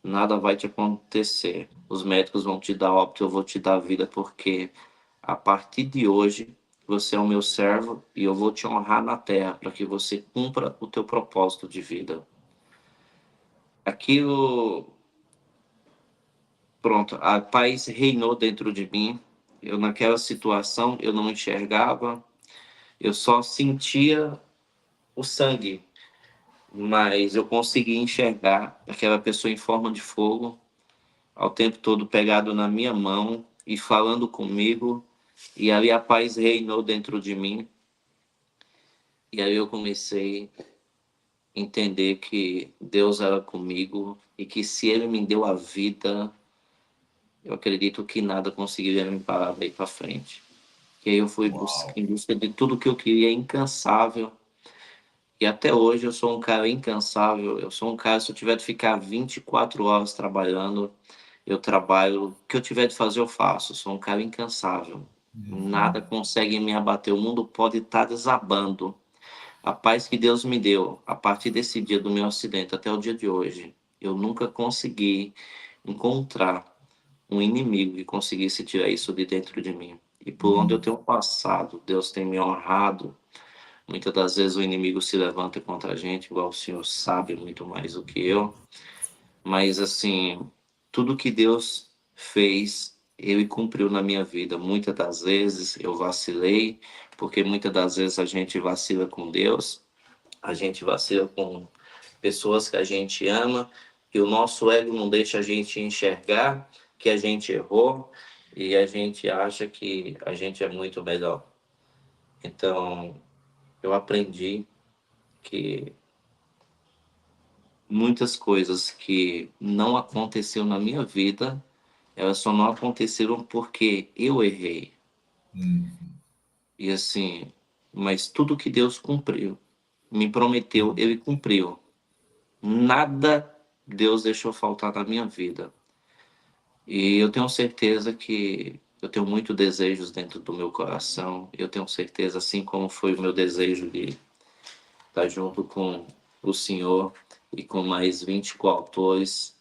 nada vai te acontecer. Os médicos vão te dar óbito, eu vou te dar vida, porque a partir de hoje você é o meu servo e eu vou te honrar na terra para que você cumpra o teu propósito de vida. Aquilo, pronto, a paz reinou dentro de mim. Eu naquela situação eu não enxergava, eu só sentia o sangue, mas eu conseguia enxergar aquela pessoa em forma de fogo, ao tempo todo pegado na minha mão e falando comigo, e ali a paz reinou dentro de mim. E aí eu comecei a entender que Deus era comigo e que se Ele me deu a vida, eu acredito que nada conseguiria me parar daí para frente. E aí eu fui Uau! em busca de tudo que eu queria, incansável. E até hoje eu sou um cara incansável. Eu sou um cara, se eu tiver de ficar 24 horas trabalhando, eu trabalho. O que eu tiver de fazer, eu faço. Eu sou um cara incansável. Nada Uhum. consegue me abater. O mundo pode estar desabando. A paz que Deus me deu, a partir desse dia do meu acidente até o dia de hoje, eu nunca consegui encontrar um inimigo que conseguisse tirar isso de dentro de mim. E por onde eu tenho passado, Deus tem me honrado. Muitas das vezes o inimigo se levanta contra a gente, igual o Senhor sabe muito mais do que eu. Mas, assim, tudo que Deus fez, Ele cumpriu na minha vida. Muitas das vezes eu vacilei, porque muitas das vezes a gente vacila com Deus, a gente vacila com pessoas que a gente ama, e o nosso ego não deixa a gente enxergar que a gente errou e a gente acha que a gente é muito melhor. Então, eu aprendi que muitas coisas que não aconteceram na minha vida, elas só não aconteceram porque eu errei. Hum, E assim, mas tudo que Deus cumpriu, me prometeu, Ele cumpriu. Nada Deus deixou faltar na minha vida. E eu tenho certeza que eu tenho muitos desejos dentro do meu coração. Eu tenho certeza, assim como foi o meu desejo de estar junto com o Senhor e com mais 20 coautores,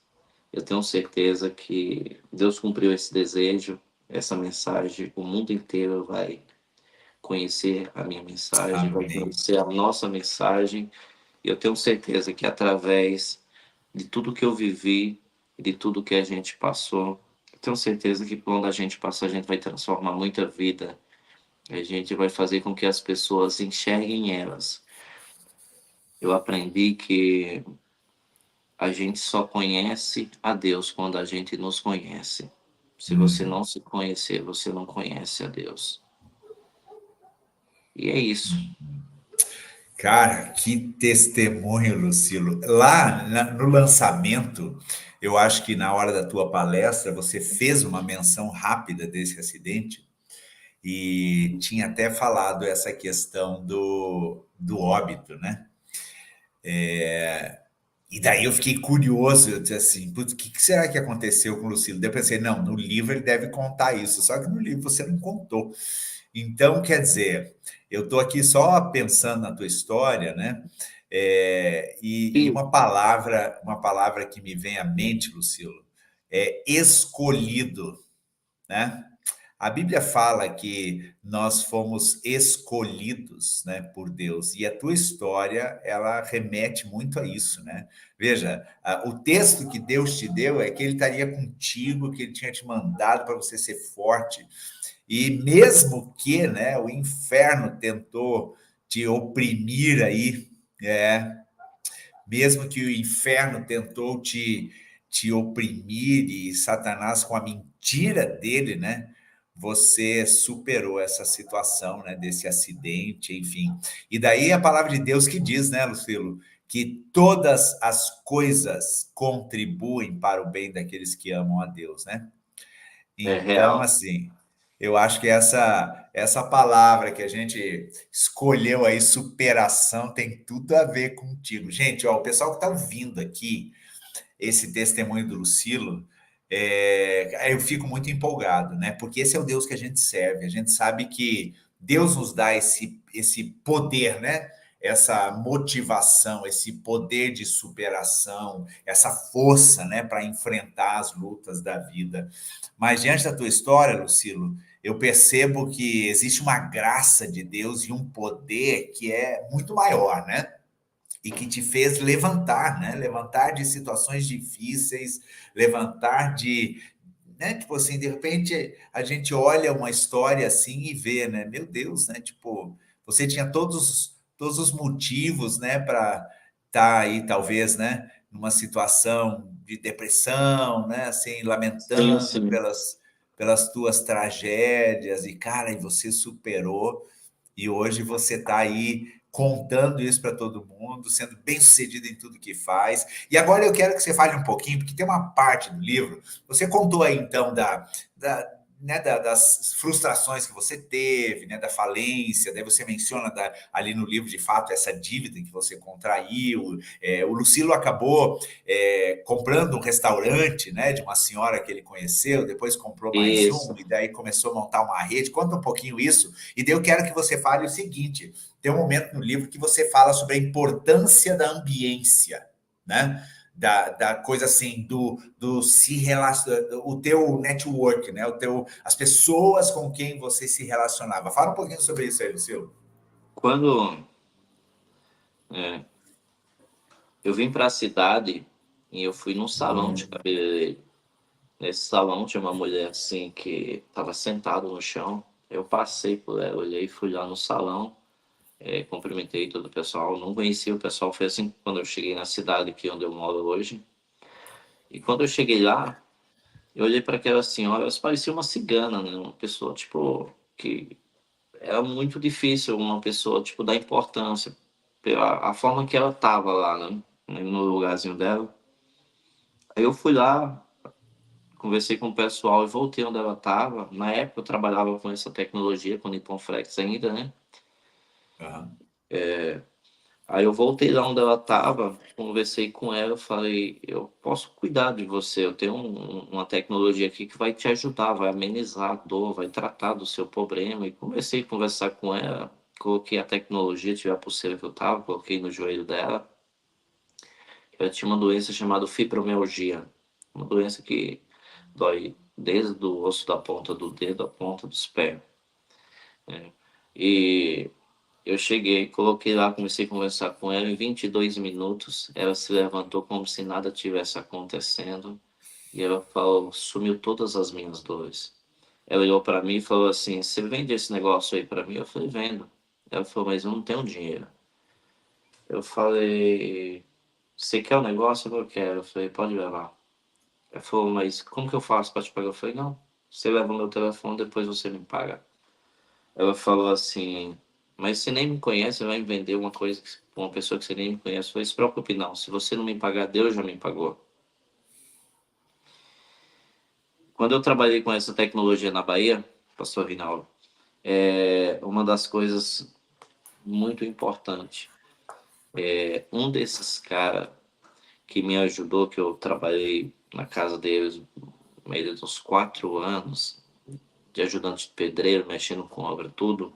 eu tenho certeza que Deus cumpriu esse desejo, essa mensagem, o mundo inteiro vai conhecer a minha mensagem, vai amém. conhecer a nossa mensagem, e eu tenho certeza que através de tudo que eu vivi, de tudo que a gente passou, eu tenho certeza que quando a gente passa, a gente vai transformar muita vida, a gente vai fazer com que as pessoas enxerguem elas. Eu aprendi que a gente só conhece a Deus quando a gente nos conhece. Se você Hum. não se conhecer, você não conhece a Deus. E é isso. Cara, que testemunho, Lucilo. Lá no lançamento, eu acho que na hora da tua palestra, você fez uma menção rápida desse acidente e tinha até falado essa questão do óbito, né? E daí eu fiquei curioso, eu disse assim, putz, o que será que aconteceu com o Lucilo? Daí eu pensei, não, no livro ele deve contar isso, só que no livro você não contou. Então, quer dizer, eu estou aqui só pensando na tua história, né? E E uma palavra que me vem à mente, Lucilo, é escolhido, né? A Bíblia fala que nós fomos escolhidos, né, por Deus, e a tua história, ela remete muito a isso, né? Veja, o texto que Deus te deu é que ele estaria contigo, que ele tinha te mandado para você ser forte, e mesmo que, né, o inferno tentou te oprimir aí, é, mesmo que o inferno tentou te oprimir e Satanás com a mentira dele, né? Você superou essa situação, né? Desse acidente, enfim. E daí a palavra de Deus que diz, né, Lucilo, que todas as coisas contribuem para o bem daqueles que amam a Deus, né? é Então, real. assim, eu acho que essa palavra que a gente escolheu aí, superação, tem tudo a ver contigo. Gente, ó, o pessoal que está ouvindo aqui, esse testemunho do Lucilo, eu fico muito empolgado, né? Porque esse é o Deus que a gente serve. A gente sabe que Deus nos dá esse poder, né? Essa motivação, esse poder de superação, essa força, né, para enfrentar as lutas da vida. Mas diante da tua história, Lucilo, eu percebo que existe uma graça de Deus e um poder que é muito maior, né? E que te fez levantar, né? Levantar de situações difíceis, levantar de, né? Tipo assim, de repente a gente olha uma história assim e vê, né? Meu Deus, né? Tipo, você tinha todos os motivos, né? Para estar aí, talvez, né? Numa situação de depressão, né? Assim, Sim, lamentando sim. pelas tuas tragédias e cara, e você superou e hoje você está aí contando isso para todo mundo, sendo bem-sucedido em tudo que faz. E agora eu quero que você fale um pouquinho, porque tem uma parte do livro, você contou aí então das frustrações que você teve, né, da falência, daí você menciona ali no livro, de fato, essa dívida que você contraiu. O Lucilo acabou comprando um restaurante, né, de uma senhora que ele conheceu, depois comprou mais um, Isso. e daí começou a montar uma rede. Conta um pouquinho isso, e daí eu quero que você fale o seguinte: tem um momento no livro que você fala sobre a importância da ambiência, né? da coisa assim, do se relacionar, o teu network, né? As pessoas com quem você se relacionava. Fala um pouquinho sobre isso aí, Lucilo. Quando eu vim para a cidade e eu fui num salão de cabeleireiro. Nesse salão tinha uma mulher assim que estava sentada no chão. Eu passei por ela, olhei, fui lá no salão, cumprimentei todo o pessoal. Não conhecia o pessoal, foi assim quando eu cheguei na cidade aqui onde eu moro hoje. E quando eu cheguei lá, eu olhei para aquela senhora, ela parecia uma cigana, né? Uma pessoa tipo que era muito difícil uma pessoa tipo dar importância pela a forma que ela tava lá, né? No lugarzinho dela. Aí eu fui lá, conversei com o pessoal e voltei onde ela estava. Na época eu trabalhava com essa tecnologia, com Nippon Flex ainda, né? Aham. Aí eu voltei lá onde ela estava, conversei com ela, falei, eu posso cuidar de você, eu tenho uma tecnologia aqui que vai te ajudar, vai amenizar a dor, vai tratar do seu problema. E comecei a conversar com ela, coloquei a tecnologia, tive a pulseira que eu tava, coloquei no joelho dela. Ela tinha uma doença chamada fibromialgia, uma doença que dói desde o osso da ponta do dedo à ponta dos pés. E eu cheguei, coloquei lá, comecei a conversar com ela. Em 22 minutos, ela se levantou como se nada tivesse acontecendo. E ela falou: sumiu todas as minhas dores. Ela olhou para mim e falou assim: você vende esse negócio aí para mim? Eu falei: vendo. Ela falou: mas eu não tenho dinheiro. Eu falei: você quer o negócio? Eu quero. Eu falei: pode levar. Ela falou: mas como que eu faço para te pagar? Eu falei: não, você leva o meu telefone, depois você me paga. Ela falou assim: mas você nem me conhece, vai me vender uma coisa pra uma pessoa que você nem me conhece. Eu falei: se preocupe não, se você não me pagar, Deus já me pagou. Quando eu trabalhei com essa tecnologia na Bahia, pastor Rinaldo, uma das coisas muito importantes, um desses caras que me ajudou, que eu trabalhei na casa deles, meio dos 4 anos, de ajudante de pedreiro, mexendo com obra, tudo.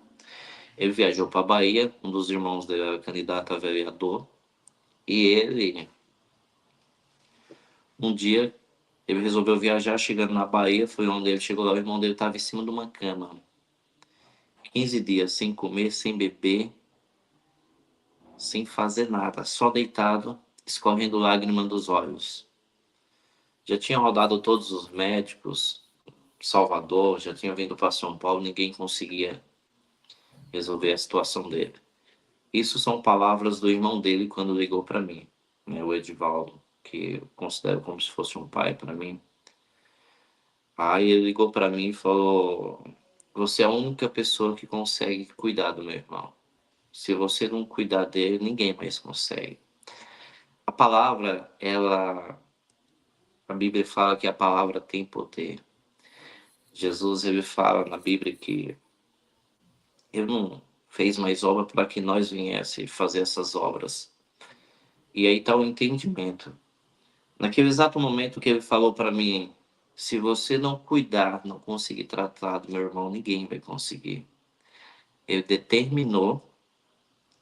Ele viajou para a Bahia, um dos irmãos dele era candidato a vereador, e ele, um dia, ele resolveu viajar, chegando na Bahia, foi onde ele chegou lá, o irmão dele estava em cima de uma cama. 15 dias sem comer, sem beber, sem fazer nada, só deitado, escorrendo lágrimas dos olhos. Já tinha rodado todos os médicos, Salvador, já tinha vindo para São Paulo, ninguém conseguia resolver a situação dele. Isso são palavras do irmão dele quando ligou para mim, né, o Edivaldo, que eu considero como se fosse um pai para mim. Aí ele ligou para mim e falou: você é a única pessoa que consegue cuidar do meu irmão. Se você não cuidar dele, ninguém mais consegue. A palavra, a Bíblia fala que a palavra tem poder. Jesus, ele fala na Bíblia que ele não fez mais obra para que nós viéssemos fazer essas obras. E aí está o entendimento. Naquele exato momento que ele falou para mim: se você não cuidar, não conseguir tratar do meu irmão, ninguém vai conseguir. Ele determinou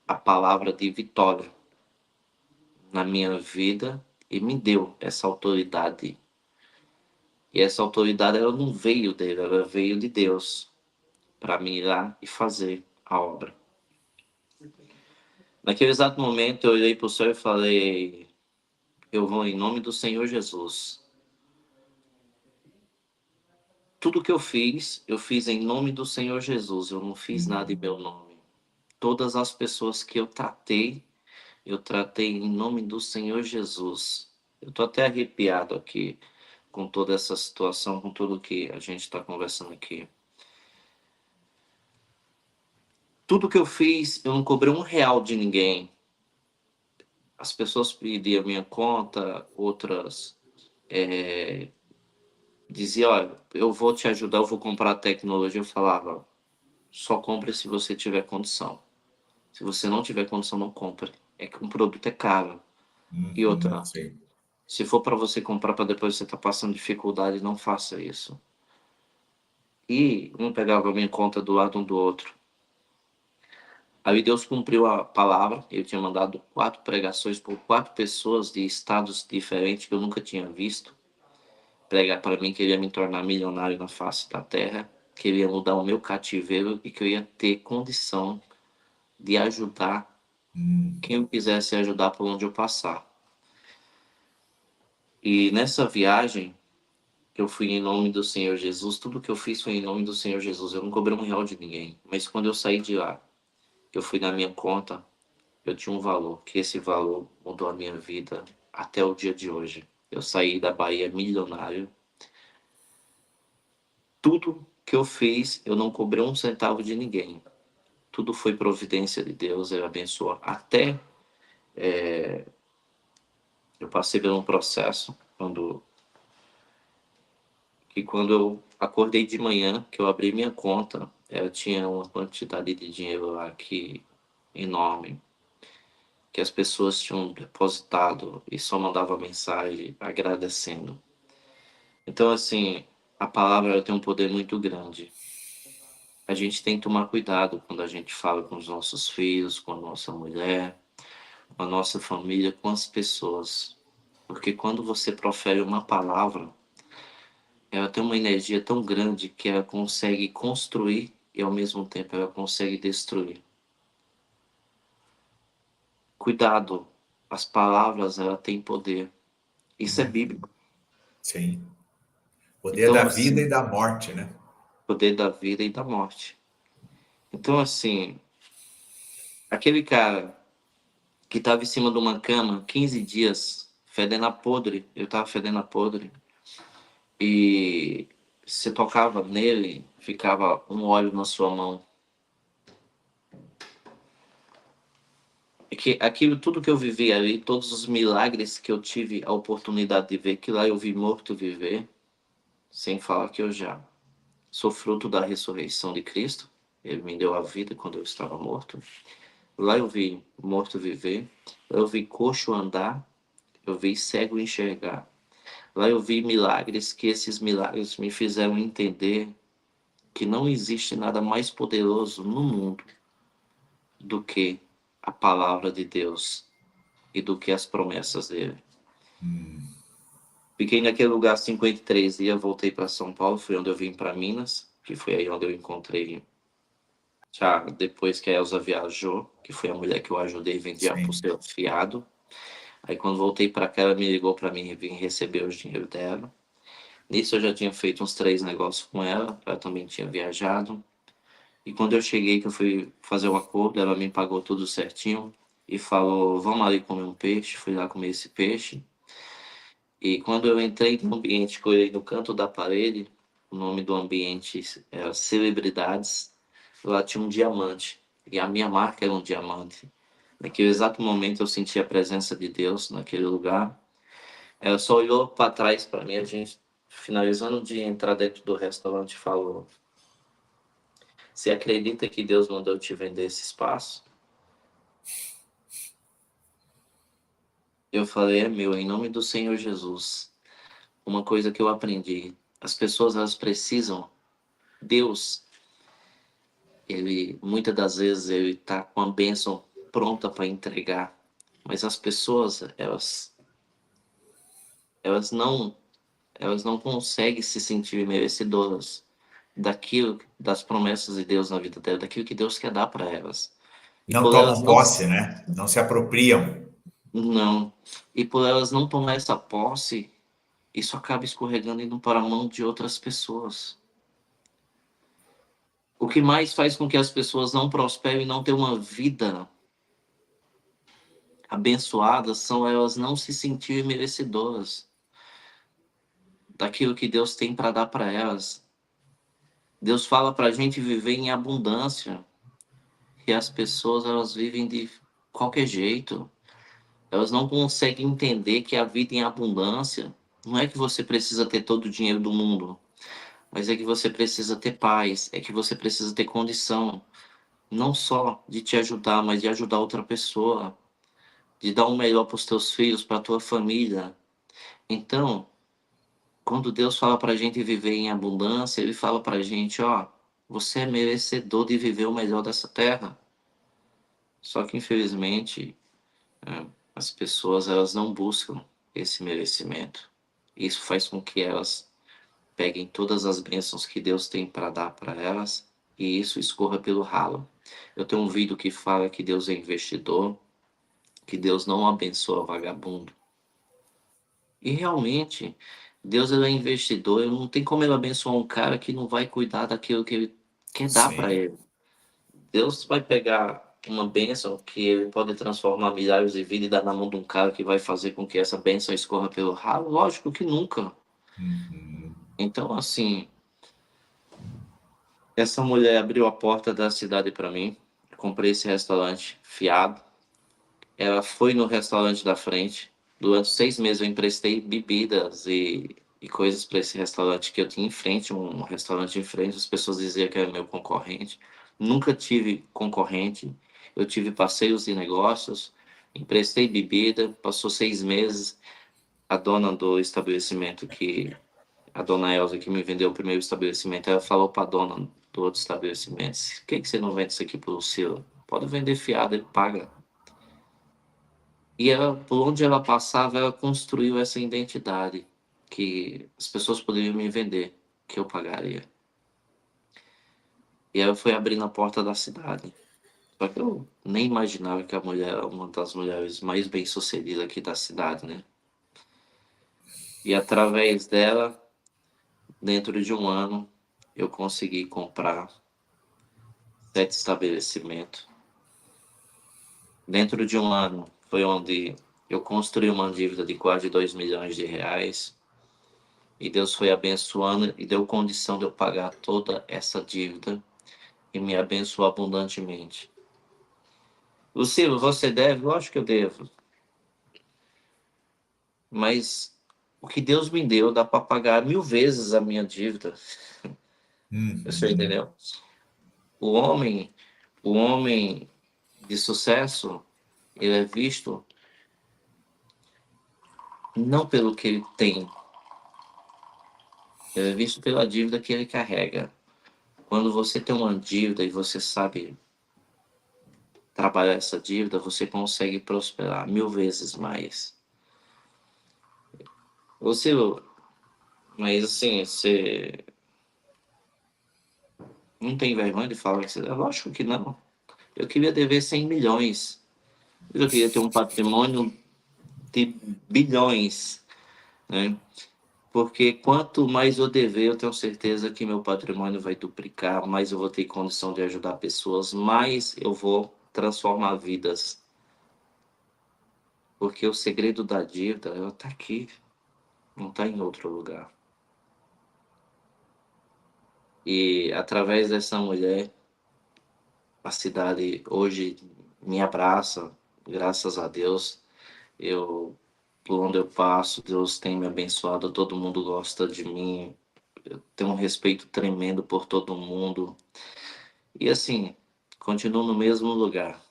a palavra de vitória na minha vida e me deu essa autoridade. E essa autoridade ela não veio dele, ela veio de Deus para mim ir lá e fazer a obra. Naquele exato momento eu olhei para o céu e falei: eu vou em nome do Senhor Jesus. Tudo que eu fiz em nome do Senhor Jesus. Eu não fiz nada em meu nome. Todas as pessoas que eu tratei em nome do Senhor Jesus. Eu tô até arrepiado aqui com toda essa situação, com tudo que a gente está conversando aqui. Tudo que eu fiz, eu não cobrei R$ 1 de ninguém. As pessoas pediam minha conta, outras diziam: olha, eu vou te ajudar, eu vou comprar a tecnologia. Eu falava: só compre se você tiver condição. Se você não tiver condição, não compre. É que um produto é caro. E outra, Sim. se for para você comprar para depois você estar passando dificuldade, não faça isso. E um pegava a minha conta do lado um do outro. Aí Deus cumpriu a palavra. Eu tinha mandado 4 pregações por 4 pessoas de estados diferentes que eu nunca tinha visto. Pregar para mim que eu ia me tornar milionário na face da terra, que eu ia mudar o meu cativeiro e que eu ia ter condição de ajudar quem eu quisesse ajudar por onde eu passar. E nessa viagem, eu fui em nome do Senhor Jesus. Tudo que eu fiz foi em nome do Senhor Jesus. Eu não cobrei R$ 1 de ninguém. Mas quando eu saí de lá, eu fui na minha conta, eu tinha um valor, que esse valor mudou a minha vida até o dia de hoje. Eu saí da Bahia milionário. Tudo que eu fiz, eu não cobrei um centavo de ninguém. Tudo foi providência de Deus, Ele abençoou. Até eu passei por um processo quando eu acordei de manhã, que eu abri minha conta, eu tinha uma quantidade de dinheiro lá enorme, que as pessoas tinham depositado e só mandava mensagem agradecendo. Então, assim, a palavra ela tem um poder muito grande. A gente tem que tomar cuidado quando a gente fala com os nossos filhos, com a nossa mulher, com a nossa família, com as pessoas. Porque quando você profere uma palavra, ela tem uma energia tão grande que ela consegue construir e ao mesmo tempo ela consegue destruir. Cuidado, as palavras ela têm poder. Isso é bíblico. Sim. Poder Então, da vida e assim, da morte, né? poder da vida e da morte. Então, assim, aquele cara que estava em cima de uma cama 15 dias, fedendo a podre, eu estava fedendo a podre, e você tocava nele, ficava um óleo na sua mão. É que aquilo tudo que eu vivi ali, todos os milagres que eu tive a oportunidade de ver, que lá eu vi morto viver, sem falar que eu já sou fruto da ressurreição de Cristo. Ele me deu a vida quando eu estava morto. Lá eu vi morto viver, eu vi coxo andar, eu vi cego enxergar. Lá eu vi milagres, que esses milagres me fizeram entender que não existe nada mais poderoso no mundo do que a palavra de Deus e do que as promessas dele. Fiquei naquele lugar 53 dias, voltei para São Paulo, foi onde eu vim para Minas, que foi aí onde eu encontrei, já depois que a Elza viajou, que foi a mulher que eu ajudei a vender a Sim. pulseira fiado. Aí quando voltei para cá, ela me ligou para mim vir receber o dinheiro dela. Nisso eu já tinha feito uns 3 negócios com ela, ela também tinha viajado. E quando eu cheguei, que eu fui fazer o acordo, ela me pagou tudo certinho e falou, vamos ali comer um peixe. Fui lá comer esse peixe. E quando eu entrei no ambiente que eu olhei no canto da parede, o nome do ambiente era Celebridades, lá tinha um diamante. E a minha marca era um diamante. Naquele exato momento eu senti a presença de Deus naquele lugar. Ela só olhou para trás para mim, a gente finalizando de entrar dentro do restaurante falou: você acredita que Deus mandou te vender esse espaço? Eu falei, é meu, em nome do Senhor Jesus. Uma coisa que eu aprendi, as pessoas elas precisam, Deus, ele muitas das vezes ele está com a bênção pronta para entregar, mas as pessoas elas não elas não conseguem se sentir merecedoras daquilo, das promessas de Deus na vida dela, daquilo que Deus quer dar para elas. E Não por elas tomam não posse, né? Não se apropriam. não e por elas não tomar essa posse, isso acaba escorregando e indo para a mão de outras pessoas. O que mais faz com que as pessoas não prosperem e não tenham uma vida abençoada são elas não se sentirem merecedoras daquilo que Deus tem para dar para elas. Deus fala para a gente viver em abundância e as pessoas elas vivem de qualquer jeito. Elas não conseguem entender que a vida em abundância não é que você precisa ter todo o dinheiro do mundo, mas é que você precisa ter paz, é que você precisa ter condição, não só de te ajudar, mas de ajudar outra pessoa, de dar o melhor para os teus filhos, para a tua família. Então, quando Deus fala para a gente viver em abundância, Ele fala para a gente, ó, você é merecedor de viver o melhor dessa terra. Só que, infelizmente, as pessoas elas não buscam esse merecimento. Isso faz com que elas peguem todas as bênçãos que Deus tem para dar para elas e isso escorra pelo ralo. Eu tenho um vídeo que fala que Deus é investidor, que Deus não abençoa vagabundo. E realmente, Deus ele é investidor, não tem como ele abençoar um cara que não vai cuidar daquilo que ele quer dar para Sim. ele. Deus vai pegar uma bênção que ele pode transformar milhares de vidas e dar na mão de um cara que vai fazer com que essa bênção escorra pelo ralo? Lógico que nunca. Uhum. Então, assim, essa mulher abriu a porta da cidade para mim. Eu comprei esse restaurante fiado. Ela foi no restaurante da frente. Durante 6 meses eu emprestei bebidas e coisas para esse restaurante que eu tinha em frente, um restaurante em frente. As pessoas diziam que era meu concorrente. Nunca tive concorrente. Eu tive parceiros de negócios. Emprestei bebida. Passou 6 meses. A dona do estabelecimento a dona Elza que me vendeu o primeiro estabelecimento, ela falou para a dona do outro estabelecimento: por que você não vende isso aqui para o Lucilo? Pode vender fiado, ele paga. E ela, por onde ela passava, ela construiu essa identidade que as pessoas poderiam me vender, que eu pagaria. E ela foi abrindo a porta da cidade. Só que eu nem imaginava que a mulher era uma das mulheres mais bem-sucedidas aqui da cidade, né? E através dela, dentro de um ano, eu consegui comprar 7 estabelecimentos. Dentro de um ano foi onde eu construí uma dívida de quase 2 milhões de reais e Deus foi abençoando e deu condição de eu pagar toda essa dívida e me abençoou abundantemente. Lucilo, você deve? Lógico que eu devo, mas o que Deus me deu dá para pagar 1000 vezes a minha dívida. Você Uhum. entendeu? O homem, o homem de sucesso, ele é visto não pelo que ele tem, ele é visto pela dívida que ele carrega. Quando você tem uma dívida e você sabe trabalhar essa dívida, você consegue prosperar 1000 vezes mais. Você, mas assim, você não tem vergonha de falar que você. Lógico que não. Eu queria dever 100 milhões. Eu queria ter um patrimônio de bilhões, né? Porque quanto mais eu dever, eu tenho certeza que meu patrimônio vai duplicar, mais eu vou ter condição de ajudar pessoas, mais eu vou transformar vidas. Porque o segredo da dívida, ela tá aqui, não tá em outro lugar. E através dessa mulher, a cidade hoje me abraça, graças a Deus. Eu, por onde eu passo, Deus tem me abençoado, todo mundo gosta de mim, eu tenho um respeito tremendo por todo mundo. E assim, continuo no mesmo lugar.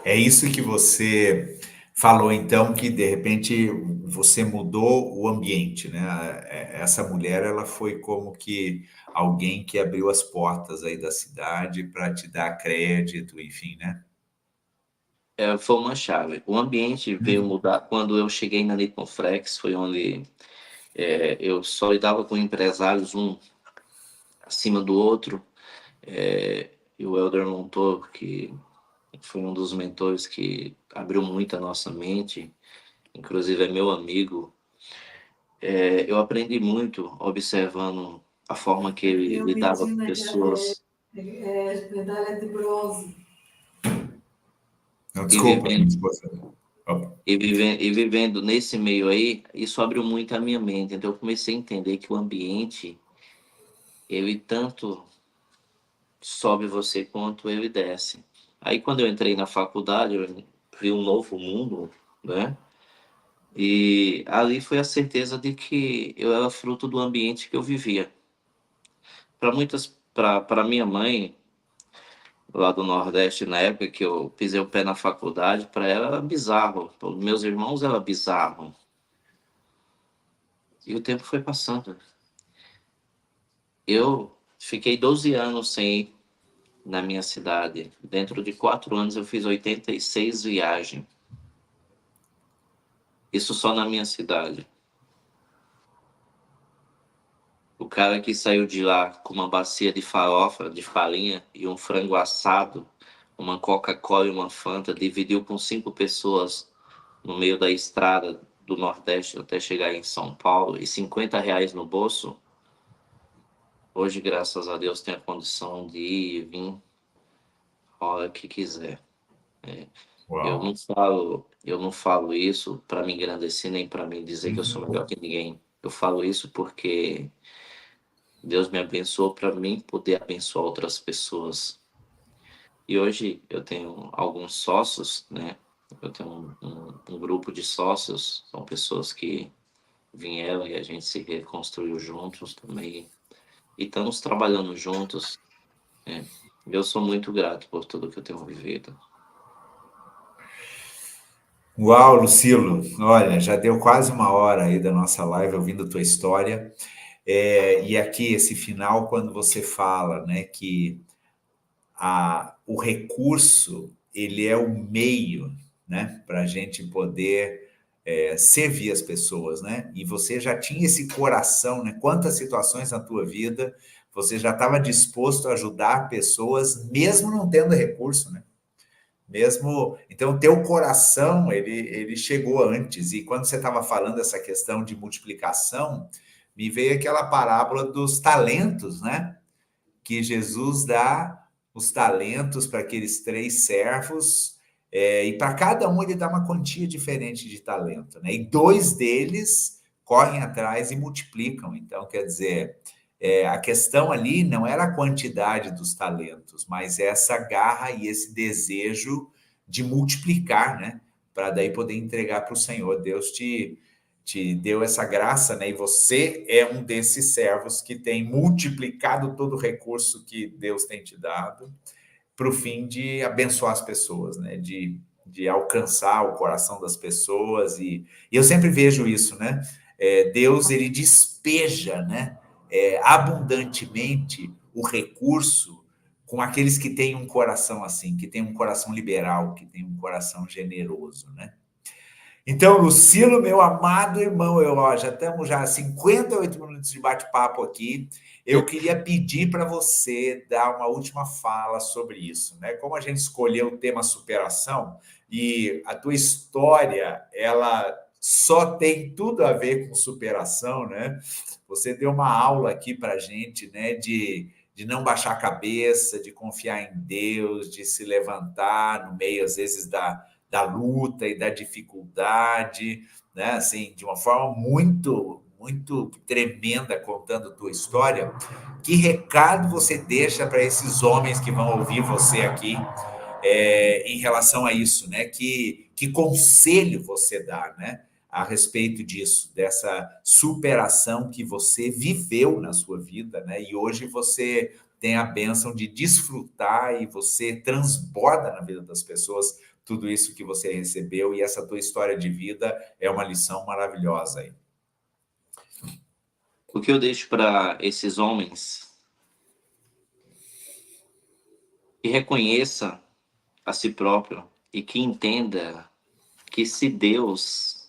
É isso que você falou, então, que de repente você mudou o ambiente, né? Essa mulher, ela foi como que alguém que abriu as portas aí da cidade para te dar crédito, enfim, né? Foi uma chave. O ambiente veio Uhum. mudar quando eu cheguei na Nippon Flex, foi onde eu só lidava com empresários, um acima do outro. E o Elder Montour, que foi um dos mentores que abriu muito a nossa mente, inclusive é meu amigo. Eu aprendi muito observando a forma que ele Eu lidava com menti naquela pessoas medalha de bronze. Não, e desculpa, minha vivendo, esposa. Opa. e vivendo nesse meio aí, isso abriu muito a minha mente. Então eu comecei a entender que o ambiente, ele tanto sobe você quanto ele desce. Aí quando eu entrei na faculdade, eu vi um novo mundo, né? E ali foi a certeza de que eu era fruto do ambiente que eu vivia. Para minha mãe, lá do Nordeste, na época que eu pisei o pé na faculdade, para ela era bizarro. Para os meus irmãos era bizarro. E o tempo foi passando. Eu fiquei 12 anos sem ir. na minha cidade. Dentro de 4 anos eu fiz 86 viagens. Isso só na minha cidade. O cara que saiu de lá com uma bacia de farofa, de farinha e um frango assado, uma Coca-Cola e uma Fanta, dividiu com 5 pessoas no meio da estrada do Nordeste até chegar em São Paulo e R$ 50 no bolso. Hoje, graças a Deus, tem a condição de ir e vir a hora que quiser. Uau. Eu não falo isso para me engrandecer nem para me dizer que eu sou melhor que ninguém. Eu falo isso porque Deus me abençoou para mim poder abençoar outras pessoas. E hoje eu tenho alguns sócios, né? Eu tenho um grupo de sócios, são pessoas que vieram e a gente se reconstruiu juntos também. E estamos trabalhando juntos. Né? Eu sou muito grato por tudo que eu tenho vivido. Uau, Lucilo, olha, já deu quase uma hora aí da nossa live ouvindo a tua história. E aqui, esse final, quando você fala, né, que o recurso, ele é o meio, né, para a gente poder servir as pessoas, né? E você já tinha esse coração, né? Quantas situações na tua vida você já estava disposto a ajudar pessoas, mesmo não tendo recurso, né? Mesmo, então, o teu coração, ele chegou antes. E quando você estava falando essa questão de multiplicação, me veio aquela parábola dos talentos, né? Que Jesus dá os talentos para aqueles 3 servos, e para cada um ele dá uma quantia diferente de talento, né? E 2 deles correm atrás e multiplicam. Então, quer dizer, a questão ali não era a quantidade dos talentos, mas essa garra e esse desejo de multiplicar, né? Para daí poder entregar para o Senhor. Deus te deu essa graça, né? E você é um desses servos que tem multiplicado todo o recurso que Deus tem te dado para o fim de abençoar as pessoas, né? De alcançar o coração das pessoas. E eu sempre vejo isso, né? Deus, ele despeja, né? Abundantemente o recurso com aqueles que têm um coração assim, que têm um coração liberal, que têm um coração generoso, né? Então, Lucilo, meu amado irmão, já estamos já 58 minutos de bate-papo aqui. Eu queria pedir para você dar uma última fala sobre isso, né? Como a gente escolheu o tema superação e a tua história, ela só tem tudo a ver com superação, né? Você deu uma aula aqui para a gente, né? De não baixar a cabeça, de confiar em Deus, de se levantar no meio, às vezes, da luta e da dificuldade, né? Assim, de uma forma muito tremenda, contando a tua história. Que recado você deixa para esses homens que vão ouvir você aqui em relação a isso, né? Que conselho você dá, né? A respeito disso, dessa superação que você viveu na sua vida, né? E hoje você tem a bênção de desfrutar e você transborda na vida das pessoas tudo isso que você recebeu, e essa tua história de vida é uma lição maravilhosa aí. O que eu deixo para esses homens? Que reconheça a si próprio e que entenda que se Deus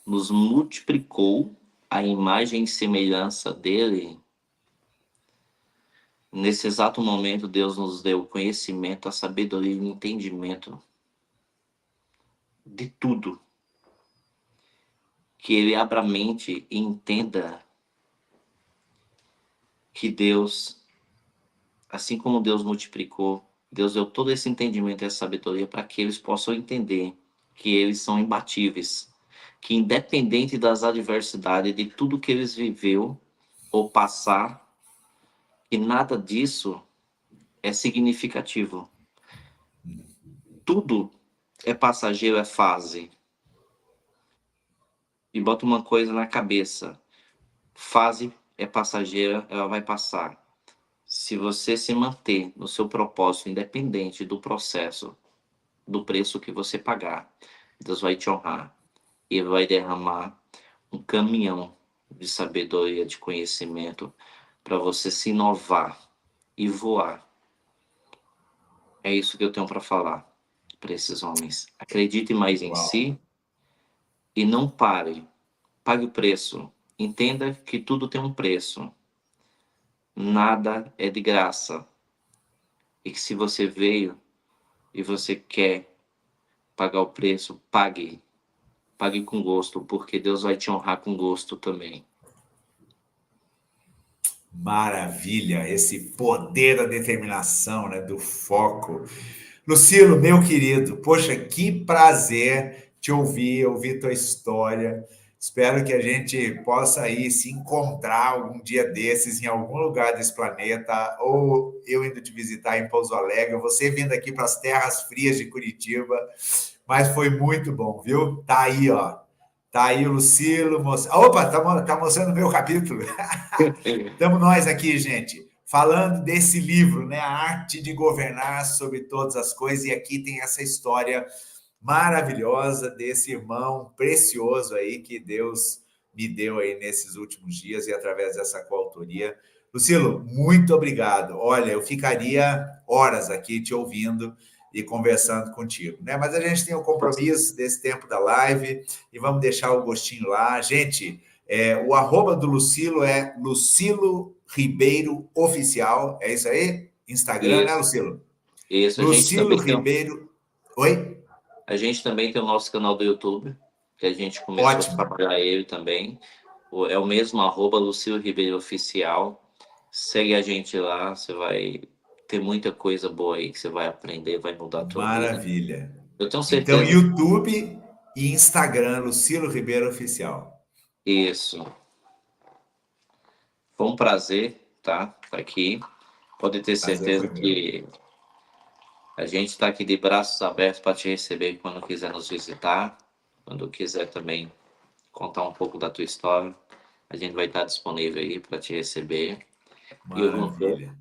nos multiplicou a imagem e semelhança dele, nesse exato momento Deus nos deu o conhecimento, a sabedoria e o entendimento de tudo. Que ele abra a mente e entenda que Deus, assim como Deus multiplicou, Deus deu todo esse entendimento e essa sabedoria para que eles possam entender que eles são imbatíveis, que independente das adversidades, de tudo que eles viveu ou passar, que nada disso é significativo. Tudo é passageiro, é fase. E bota uma coisa na cabeça: fase é passageira, ela vai passar. Se você se manter no seu propósito, independente do processo, do preço que você pagar, Deus vai te honrar e vai derramar um caminhão de sabedoria, de conhecimento para você se inovar e voar É isso que eu tenho para falar para esses homens. Acredite mais em Uau. si e não pare. Pague o preço. Entenda que tudo tem um preço. Nada é de graça. E que se você veio e você quer pagar o preço, pague. Pague com gosto, porque Deus vai te honrar com gosto também. Maravilha, esse poder da determinação, né, do foco. Lucilo, meu querido, poxa, que prazer te ouvir tua história. Espero que a gente possa aí se encontrar algum dia desses em algum lugar desse planeta, ou eu indo te visitar em Pouso Alegre, você vindo aqui para as terras frias de Curitiba. Mas foi muito bom, viu? Tá aí, ó. Tá aí o Lucilo. Opa, tá mostrando o meu capítulo. Estamos nós aqui, gente, falando desse livro, né? A Arte de Governar sobre Todas as Coisas. E aqui tem essa história maravilhosa desse irmão precioso aí que Deus me deu aí nesses últimos dias e através dessa coautoria. Lucilo, muito obrigado. Olha, eu ficaria horas aqui te ouvindo e conversando contigo, né? Mas a gente tem o compromisso desse tempo da live e vamos deixar o gostinho lá. Gente, o arroba do Lucilo é Lucilo Ribeiro Oficial. É isso aí? Instagram, né, Isso, Lucilo? isso. Lucilo Ribeiro. Oi? A gente também tem o nosso canal do YouTube, que a gente começou a Ótimo. trabalhar ele também. É o mesmo arroba Lucilo Ribeiro Oficial. Segue a gente lá, você vai ter muita coisa boa aí que você vai aprender, vai mudar a tua vida. Maravilha. Eu tenho Então, certeza. YouTube e Instagram, Lucilo Ribeiro Oficial. Isso. Foi um prazer, tá? Tá aqui. Pode ter Prazer certeza foi meu. que a gente está aqui de braços abertos para te receber quando quiser nos visitar, quando quiser também contar um pouco da tua história. A gente vai estar disponível aí para te receber. E Maravilha.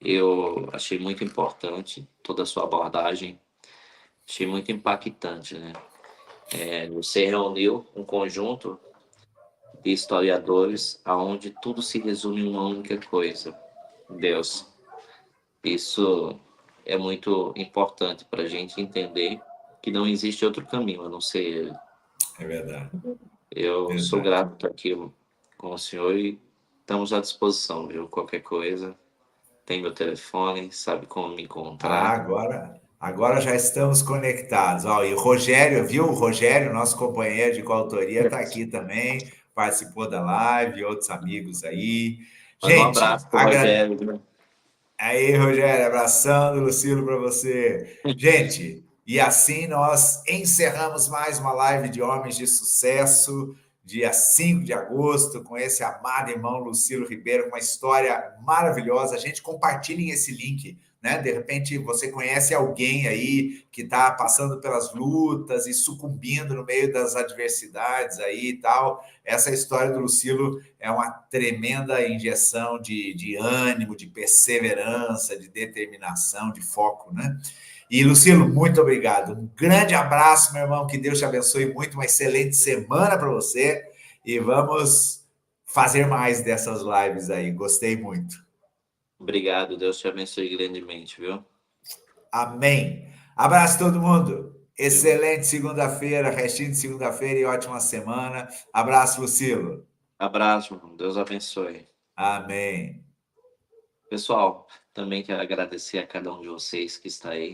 eu achei muito importante toda a sua abordagem, achei muito impactante, né? Você reuniu um conjunto de historiadores aonde tudo se resume em uma única coisa: Deus. Isso é muito importante para a gente entender que não existe outro caminho a não ser ele. É verdade. Eu sou Verdade. grato por estar aqui com o senhor e estamos à disposição, viu? Qualquer coisa, tem meu telefone, sabe como me Ah, encontrar. agora já estamos conectados. Ó, e o Rogério, viu? O Rogério, nosso companheiro de coautoria, está aqui também, participou da live, outros amigos aí. Manda um Gente, abraço pro Rogério, né? aí, Rogério, abração do Lucilo para você. Gente, e assim nós encerramos mais uma live de Homens de Sucesso, dia 5 de agosto, com esse amado irmão Lucilo Ribeiro, com uma história maravilhosa. A gente compartilhe esse link, né? De repente você conhece alguém aí que está passando pelas lutas e sucumbindo no meio das adversidades aí e tal. Essa história do Lucilo é uma tremenda injeção de ânimo, de perseverança, de determinação, de foco, né? E, Lucilo, muito obrigado. Um grande abraço, meu irmão. Que Deus te abençoe muito. Uma excelente semana para você. E vamos fazer mais dessas lives aí. Gostei muito. Obrigado, Deus te abençoe grandemente, viu? Amém. Abraço todo mundo. Eu- Excelente segunda-feira, restinho de segunda-feira e ótima semana. Abraço, Lucilo. Abraço, irmão. Deus abençoe. Amém. Pessoal, também quero agradecer a cada um de vocês que está aí